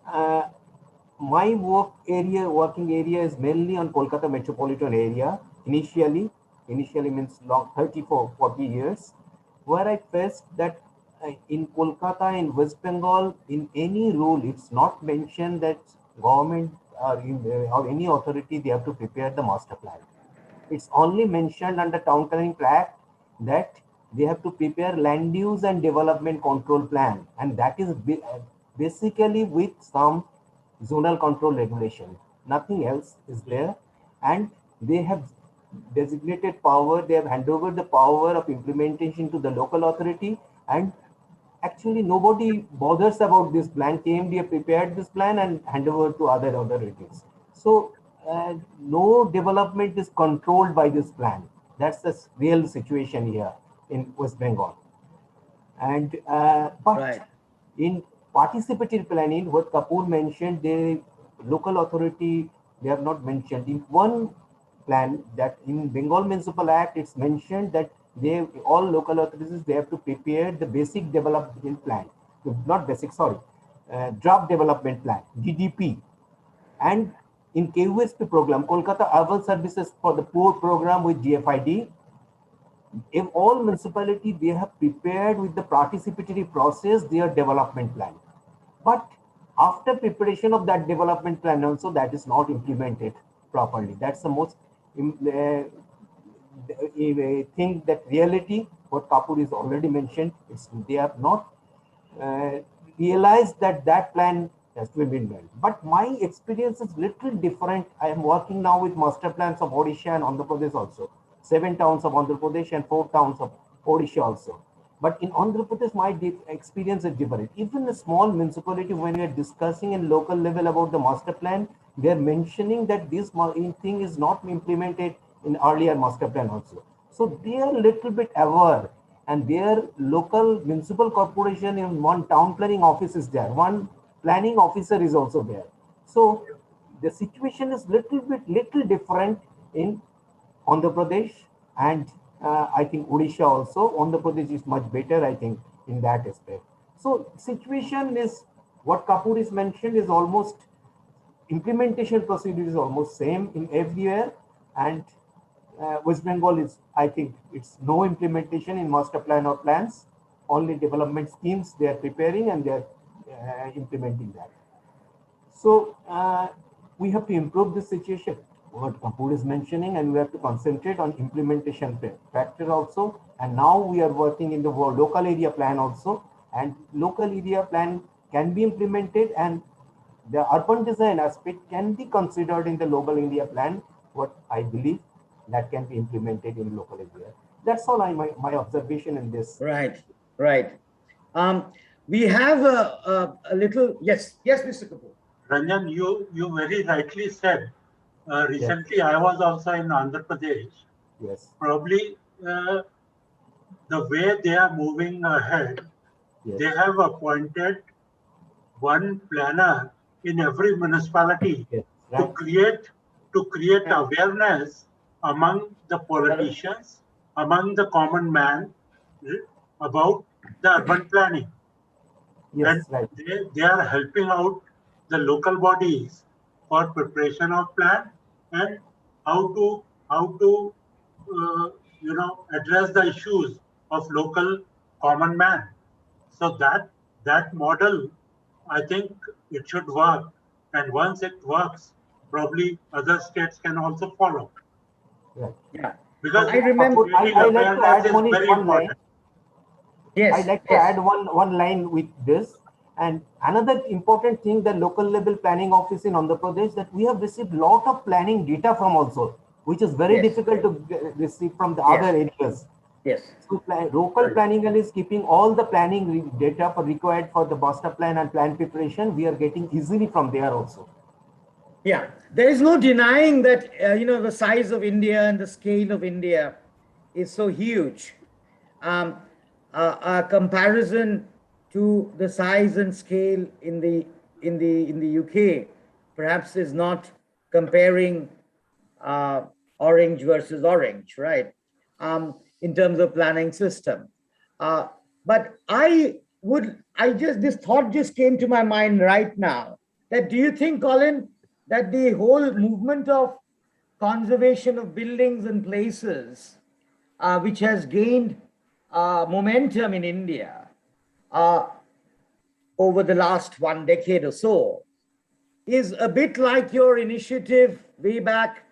my working area is mainly on Kolkata metropolitan area initially, initially means long 34, 40 years, where I faced that in Kolkata, in West Bengal, in any rule, it's not mentioned that government or any authority, they have to prepare the master plan. It's only mentioned under Town Planning Act that they have to prepare land use and development control plan, and that is basically with some zonal control regulation. Nothing else is there, and they have designated power. They have handed over the power of implementation to the local authority, and actually nobody bothers about this plan. KMDA prepared this plan and hand over to other authorities. So no development is controlled by this plan. That's the real situation here in West Bengal. And but Right. in participatory planning, what Kapoor mentioned, the local authority, they have not mentioned in one plan that in Bengal Municipal Act, it's mentioned that they all local authorities, they have to prepare the basic development plan, not basic, sorry, draft development plan, DDP. And in KUSP program, Kolkata Urban Services for the Poor program with GFID, if all municipality, they have prepared with the participatory process their development plan. But after preparation of that development plan also, that is not implemented properly. That's the most thing, that reality, what Kapoor is already mentioned, it's, they have not realized that that plan has to be made. But my experience is little different. I am working now with master plans of Odisha and Andhra Pradesh also. 7 towns of Andhra Pradesh and 4 towns of Odisha also. But in Andhra Pradesh, my experience is different. Even a small municipality, when we are discussing in local level about the master plan, they are mentioning that this thing is not implemented in earlier master plan also. So they are a little bit aware, and their local municipal corporation in one town planning office is there. One planning officer is also there. So the situation is little different in Andhra Pradesh, and I think Odisha also. Andhra Pradesh is much better, I think, in that aspect. So situation is, what Kapoor is mentioned is almost, implementation procedure is almost same in everywhere, and West Bengal is, I think, it's no implementation in master plan or plans, only development schemes they are preparing and they are implementing that. So we have to improve this situation, what Kapoor is mentioning, and we have to concentrate on implementation factor also. And now we are working in the local area plan also, and local area plan can be implemented, and the urban design aspect can be considered in the local area plan, what I believe that can be implemented in local area. That's all my observation in this. Right, right. We have a little, yes, Mr. Kapoor. Ranjan, you very rightly said, recently I was also in Andhra Pradesh. Yes. Probably the way they are moving ahead, Yes. they have appointed one planner in every municipality, Yes. Right. to create awareness among the politicians, among the common man about the urban planning. Yes. And Right. they are helping out the local bodies for preparation of plan and how to address the issues of local common man. So that model, I think it should work, and once it works, probably other states can also follow. Right. Yeah, Because I remember. creating I like to awareness add is one very line. important. Yes, I'd like to add one line with this. And another important thing, the local level planning office in Andhra Pradesh, that we have received lot of planning data from also, which is very Yes. difficult to receive from the Yes. other areas. Yes. So local planning is keeping all the planning data required for the master plan and plan preparation. We are getting easily from there also. Yeah, there is no denying that, the size of India and the scale of India is so huge. A comparison to the size and scale in the UK perhaps is not comparing orange versus orange, right? In terms of planning system. But this thought just came to my mind right now, that do you think, Colin, that the whole movement of conservation of buildings and places, which has gained momentum in India over the last 1 decade or so, is a bit like your initiative way back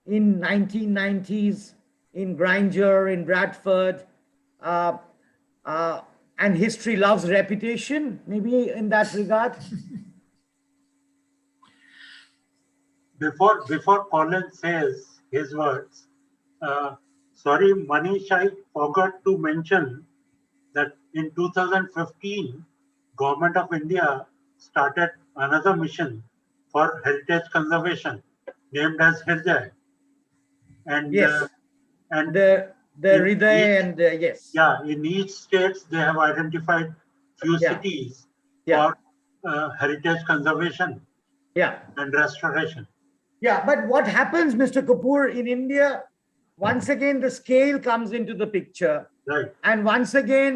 in 1990s in Granger, in Bradford, and history loves repetition, maybe in that regard. Before Colin says his words, sorry, Manish, I forgot to mention that in 2015, Government of India started another mission for heritage conservation named as Hriday. And Yes, and the in Hriday each- and yes. yeah, in each states they have identified few Yeah. cities Yeah. for heritage conservation Yeah. and restoration. Yeah, but what happens, Mr. Kapoor, in India, once again, the scale comes into the picture. Right. And once again,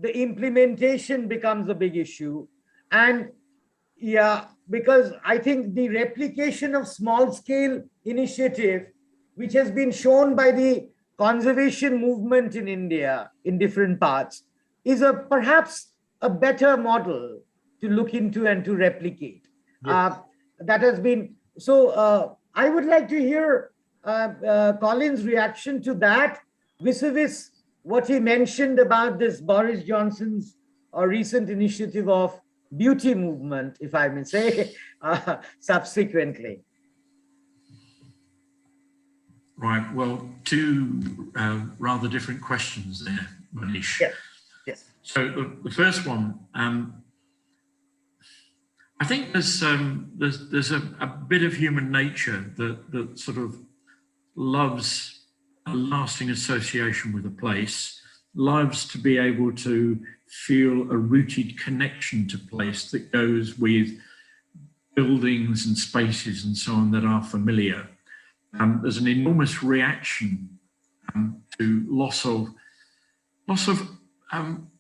the implementation becomes a big issue. And yeah, because I think the replication of small scale initiative, which has been shown by the conservation movement in India in different parts, is perhaps a better model to look into and to replicate. Yes. That has been, so I would like to hear Colin's reaction to that, vis-a-vis what he mentioned about this Boris Johnson's recent initiative of beauty movement, if I may say, subsequently. Right. Well, two rather different questions there, Manish. Yes. Yes. So the first one, I think there's a bit of human nature that sort of loves a lasting association with a place, loves to be able to feel a rooted connection to place that goes with buildings and spaces and so on that are familiar. There's an enormous reaction to loss of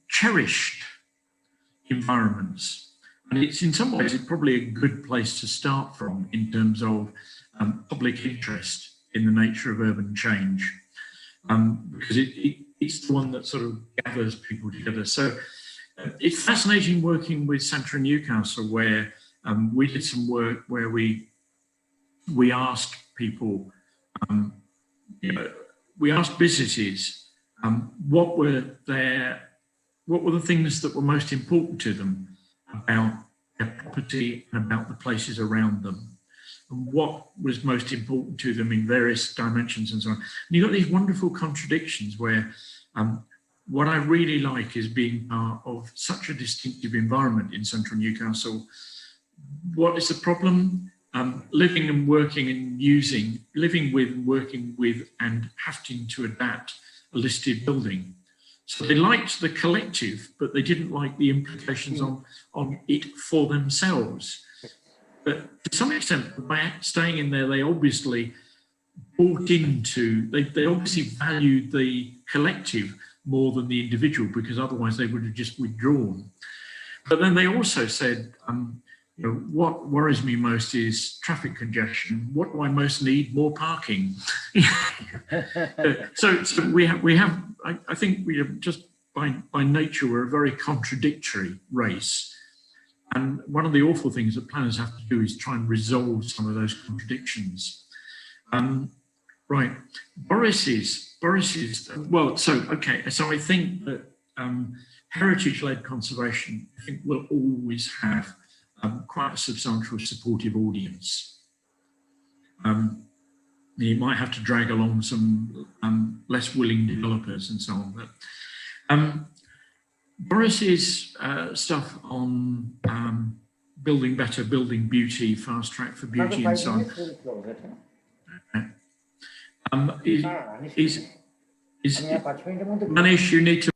cherished environments. And it's in some ways, it's probably a good place to start from in terms of public interest in the nature of urban change, because it's the one that sort of gathers people together. So it's fascinating working with Centre in Newcastle, where we did some work where we asked people, we asked businesses what were the things that were most important to them about their property and about the places around them, and what was most important to them in various dimensions and so on. And you've got these wonderful contradictions where what I really like is being part of such a distinctive environment in central Newcastle. What is the problem? Living and working and living with, working with, and having to adapt a listed building. So they liked the collective, but they didn't like the implications on it for themselves. But to some extent, by staying in there, they obviously bought into, they obviously valued the collective more than the individual, because otherwise they would have just withdrawn. But then they also said, what worries me most is traffic congestion. What do I most need? More parking. So we have. I think we have just by nature we're a very contradictory race, and one of the awful things that planners have to do is try and resolve some of those contradictions. Right, Boris's. Well, so okay. So I think that heritage-led conservation, I think, will always have quite a substantial supportive audience. You might have to drag along some less willing developers and so on. But Boris's stuff on building better, building beauty, fast track for beauty and so on. Manish, you need to.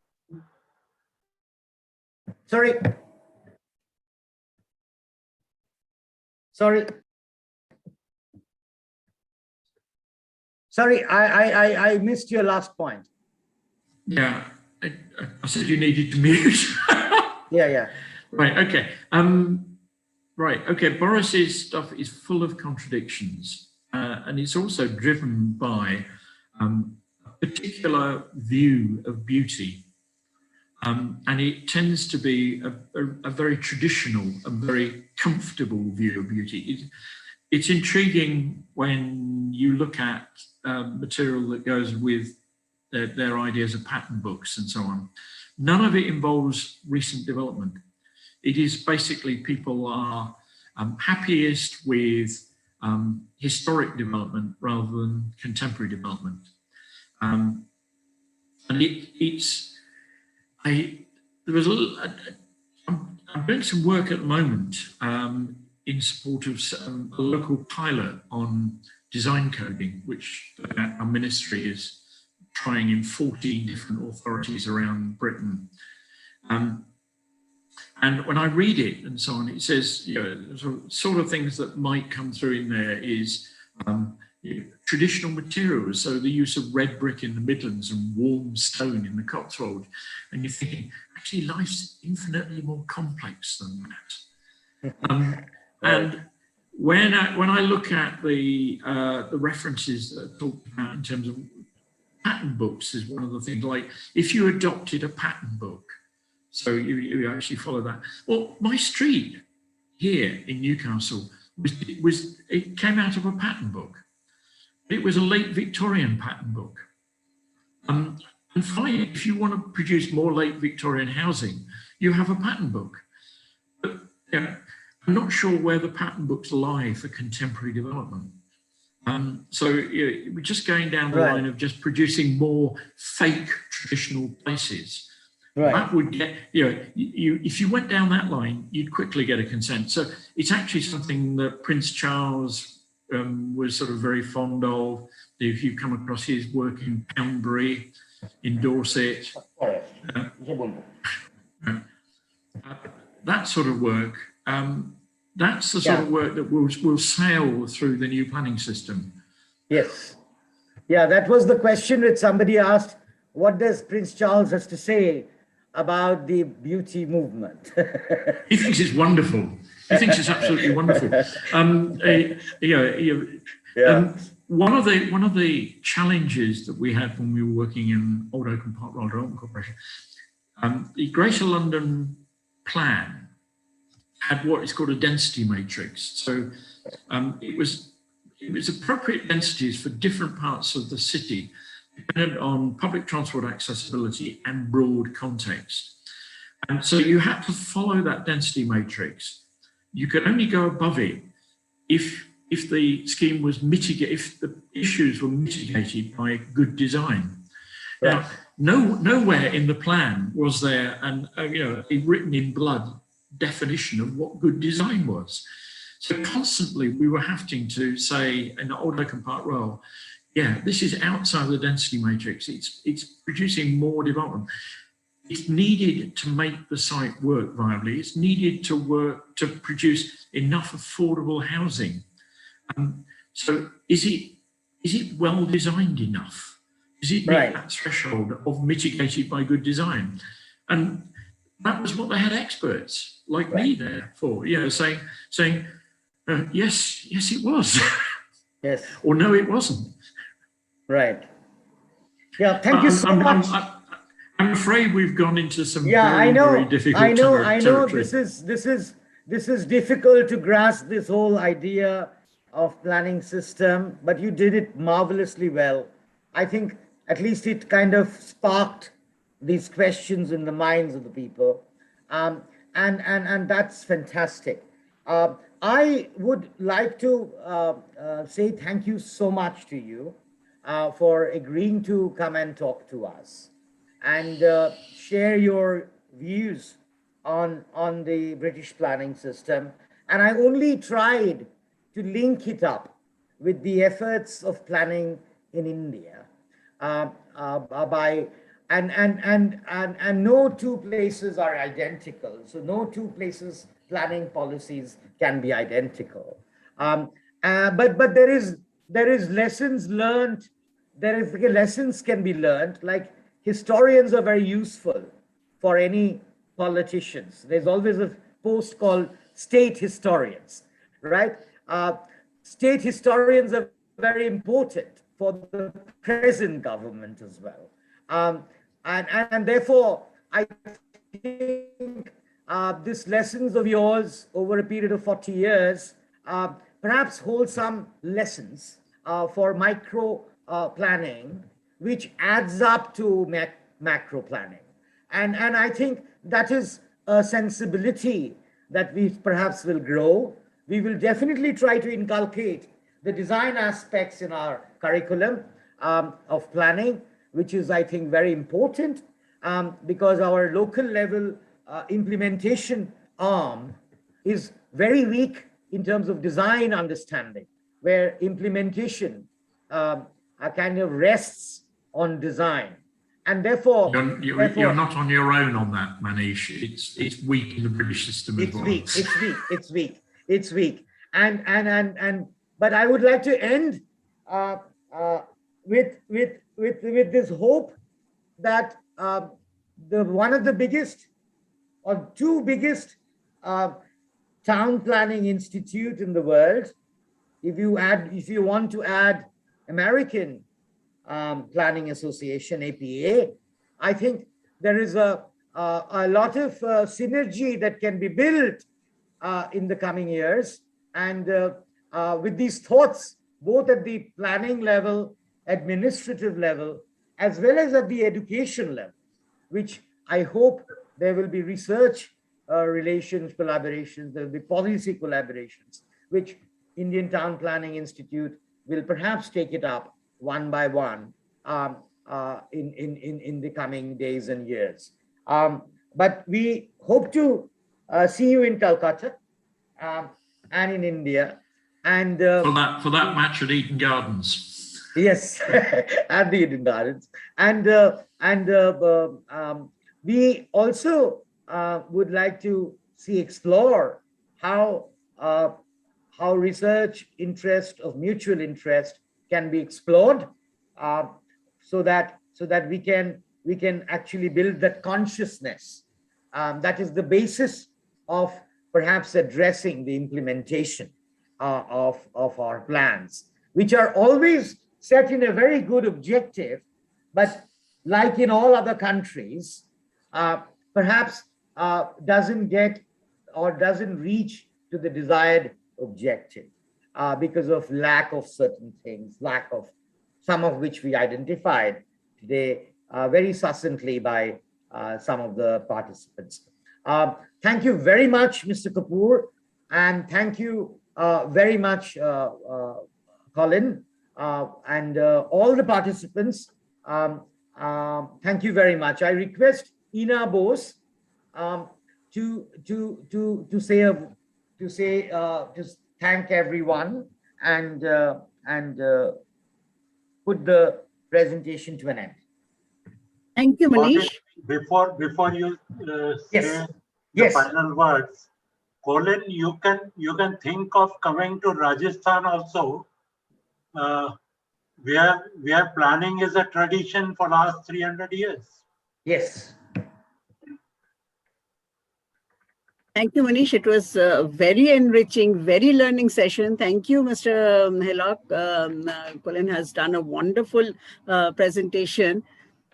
Sorry, I missed your last point. Yeah, I said you needed to mute. Yeah. Right, okay. Right, okay, Boris's stuff is full of contradictions. and it's also driven by a particular view of beauty. And it tends to be a very traditional and very comfortable view of beauty. It's intriguing when you look at material that goes with their ideas of pattern books and so on. None of it involves recent development. It is basically people are happiest with historic development rather than contemporary development. And there was I'm doing some work at the moment in support of a local pilot on design coding, which our ministry is trying in 14 different authorities around Britain. And when I read it and so on, it says, you know, sort of things that might come through in there is traditional materials, so the use of red brick in the Midlands and warm stone in the Cotswolds, and you're thinking, actually, life's infinitely more complex than that. And when I look at the references that are talked about in terms of pattern books, is one of the things. Like if you adopted a pattern book, so you actually follow that. Well, my street here in Newcastle it came out of a pattern book. It was a late Victorian pattern book. And finally, if you want to produce more late Victorian housing, you have a pattern book. But I'm not sure where the pattern books lie for contemporary development. So we're just going down the line of just producing more fake traditional places. Right. That would get, if you went down that line, you'd quickly get a consent. So it's actually something that Prince Charles was sort of very fond of. If you come across his work in Poundbury, in Dorset, that sort of work, that's the sort of work that will sail through the new planning system. Yes. Yeah, that was the question that somebody asked, what does Prince Charles has to say about the beauty movement? He thinks it's wonderful. He thinks it's absolutely wonderful. One of the challenges that we had when we were working in Old Oakham Park Royal Development Corporation, the Greater London plan had what is called a density matrix. So it was appropriate densities for different parts of the city, dependent on public transport accessibility and broad context. And so you had to follow that density matrix. You could only go above it if the scheme was mitigated, if the issues were mitigated by good design. Right. Now, nowhere in the plan was there a written in blood definition of what good design was. So constantly we were having to say in Old Oakham Park Royal, this is outside the density matrix. It's producing more development. It's needed to make the site work viably. It's needed to work to produce enough affordable housing. So is it well designed enough? Is it meet that threshold of mitigated by good design? And that was what they had experts like me there for, saying yes, it was. Yes. Or no, it wasn't. Right. Yeah, thank you so much. I'm afraid we've gone into some very difficult territory. I know this is difficult to grasp, this whole idea of planning system, but you did it marvelously well. I think at least it kind of sparked these questions in the minds of the people. And that's fantastic. I would like to say thank you so much to you for agreeing to come and talk to us and share your views on the British planning system. And I only tried to link it up with the efforts of planning in India and no two places are identical. So no two places planning policies can be identical. But there is lessons learned. Lessons can be learned. Like historians are very useful for any politicians. There's always a post called state historians, right? State historians are very important for the present government as well. And therefore, I think these lessons of yours over a period of 40 years perhaps hold some lessons for micro planning, which adds up to macro planning. And I think that is a sensibility that we perhaps will grow. We will definitely try to inculcate the design aspects in our curriculum of planning, which is, I think, very important because our local level implementation arm is very weak in terms of design understanding, where implementation kind of rests on design. And therefore, you're not on your own on that, Manish. It's weak in the British system as well. It's weak. But I would like to end with this hope that one of the biggest or two biggest town planning institute in the world, if you want to add American Planning Association, APA, I think there is a lot of synergy that can be built in the coming years. And with these thoughts, both at the planning level, administrative level, as well as at the education level, which I hope there will be research relations, collaborations, there will be policy collaborations, which Indian Town Planning Institute will perhaps take it up one by one in the coming days and years. But we hope to see you in Calcutta and in India. And for that match at Eden Gardens. Yes, at the Eden Gardens. And we also would like to explore how research interest of mutual interest can be explored, so that we can actually build that consciousness that is the basis of perhaps addressing the implementation of our plans, which are always set in a very good objective, but like in all other countries, perhaps doesn't get or doesn't reach to the desired objective because of lack of certain things, lack of some of which we identified today very succinctly by some of the participants. Thank you very much, Mr. Kapoor, and thank you very much, Colin, and all the participants. Thank you very much. I request Ina Bose to thank everyone and put the presentation to an end. Thank you, Manish. Before you say the final words, Colin, you can think of coming to Rajasthan also, where planning is a tradition for last 300 years. Yes. Thank you, Manish. It was a very enriching, very learning session. Thank you, Mr. Haylock. Colin has done a wonderful presentation.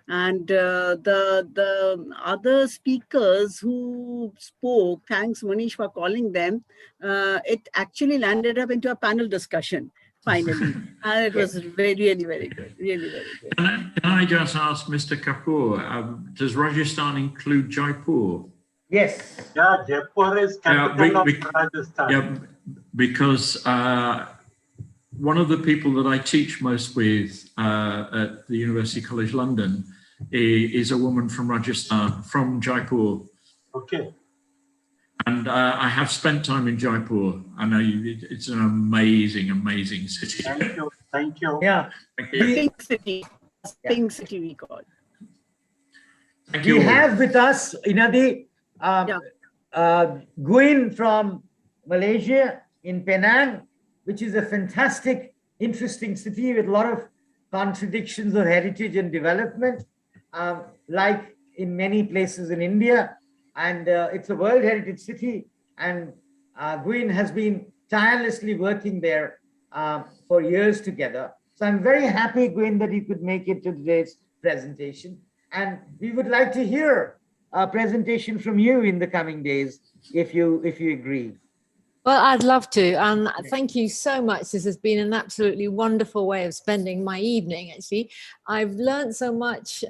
And the other speakers who spoke, thanks Manish for calling them, it actually landed up into a panel discussion finally. And it was really very good, really very good. Can I just ask Mr. Kapoor, does Rajasthan include Jaipur? Yes. Yeah, Jaipur is capital of Rajasthan. Yeah, because one of the people that I teach most with at the University College London is a woman from Rajasthan, from Jaipur. Okay. And I have spent time in Jaipur. I know it's an amazing city. Thank you. Thank you. Yeah. Thank you. Pink City. Pink City we call. Thank you. We have with us Inadi Guin from Malaysia in Penang, which is a fantastic, interesting city with a lot of contradictions of heritage and development, like in many places in India. And it's a World Heritage City. And Guin has been tirelessly working there for years together. So I'm very happy, Gwyn, that you could make it to today's presentation. And we would like to hear a presentation from you in the coming days, if you agree. Well, I'd love to. And thank you so much. This has been an absolutely wonderful way of spending my evening, actually. I've learned so much.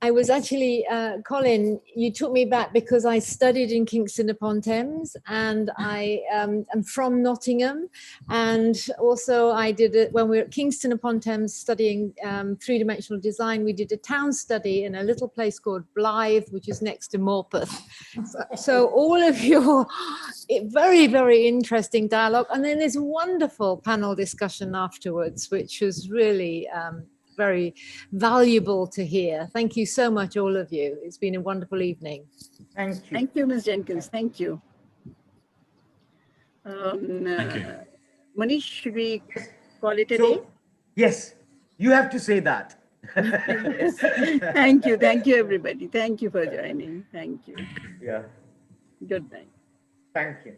I was actually, Colin, you took me back because I studied in Kingston upon Thames, and I am from Nottingham. And also I did it when we were at Kingston upon Thames studying three-dimensional design. We did a town study in a little place called Blythe, which is next to Morpeth. So all of your very, very interesting dialogue. And then this wonderful panel discussion afterwards, which was really very valuable to hear. Thank you so much, all of you. It's been a wonderful evening. Thank you. Thank you, Ms. Jenkins. Thank you. Thank you. Manish, should we call it a day? So, yes, you have to say that. Thank you. Thank you, everybody. Thank you for joining. Thank you. Yeah. Good night. Thank you.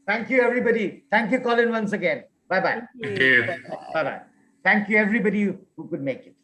Thank you, everybody. Thank you, Colin, once again. Bye-bye. Thank you. Bye-bye. Thank you, everybody who could make it.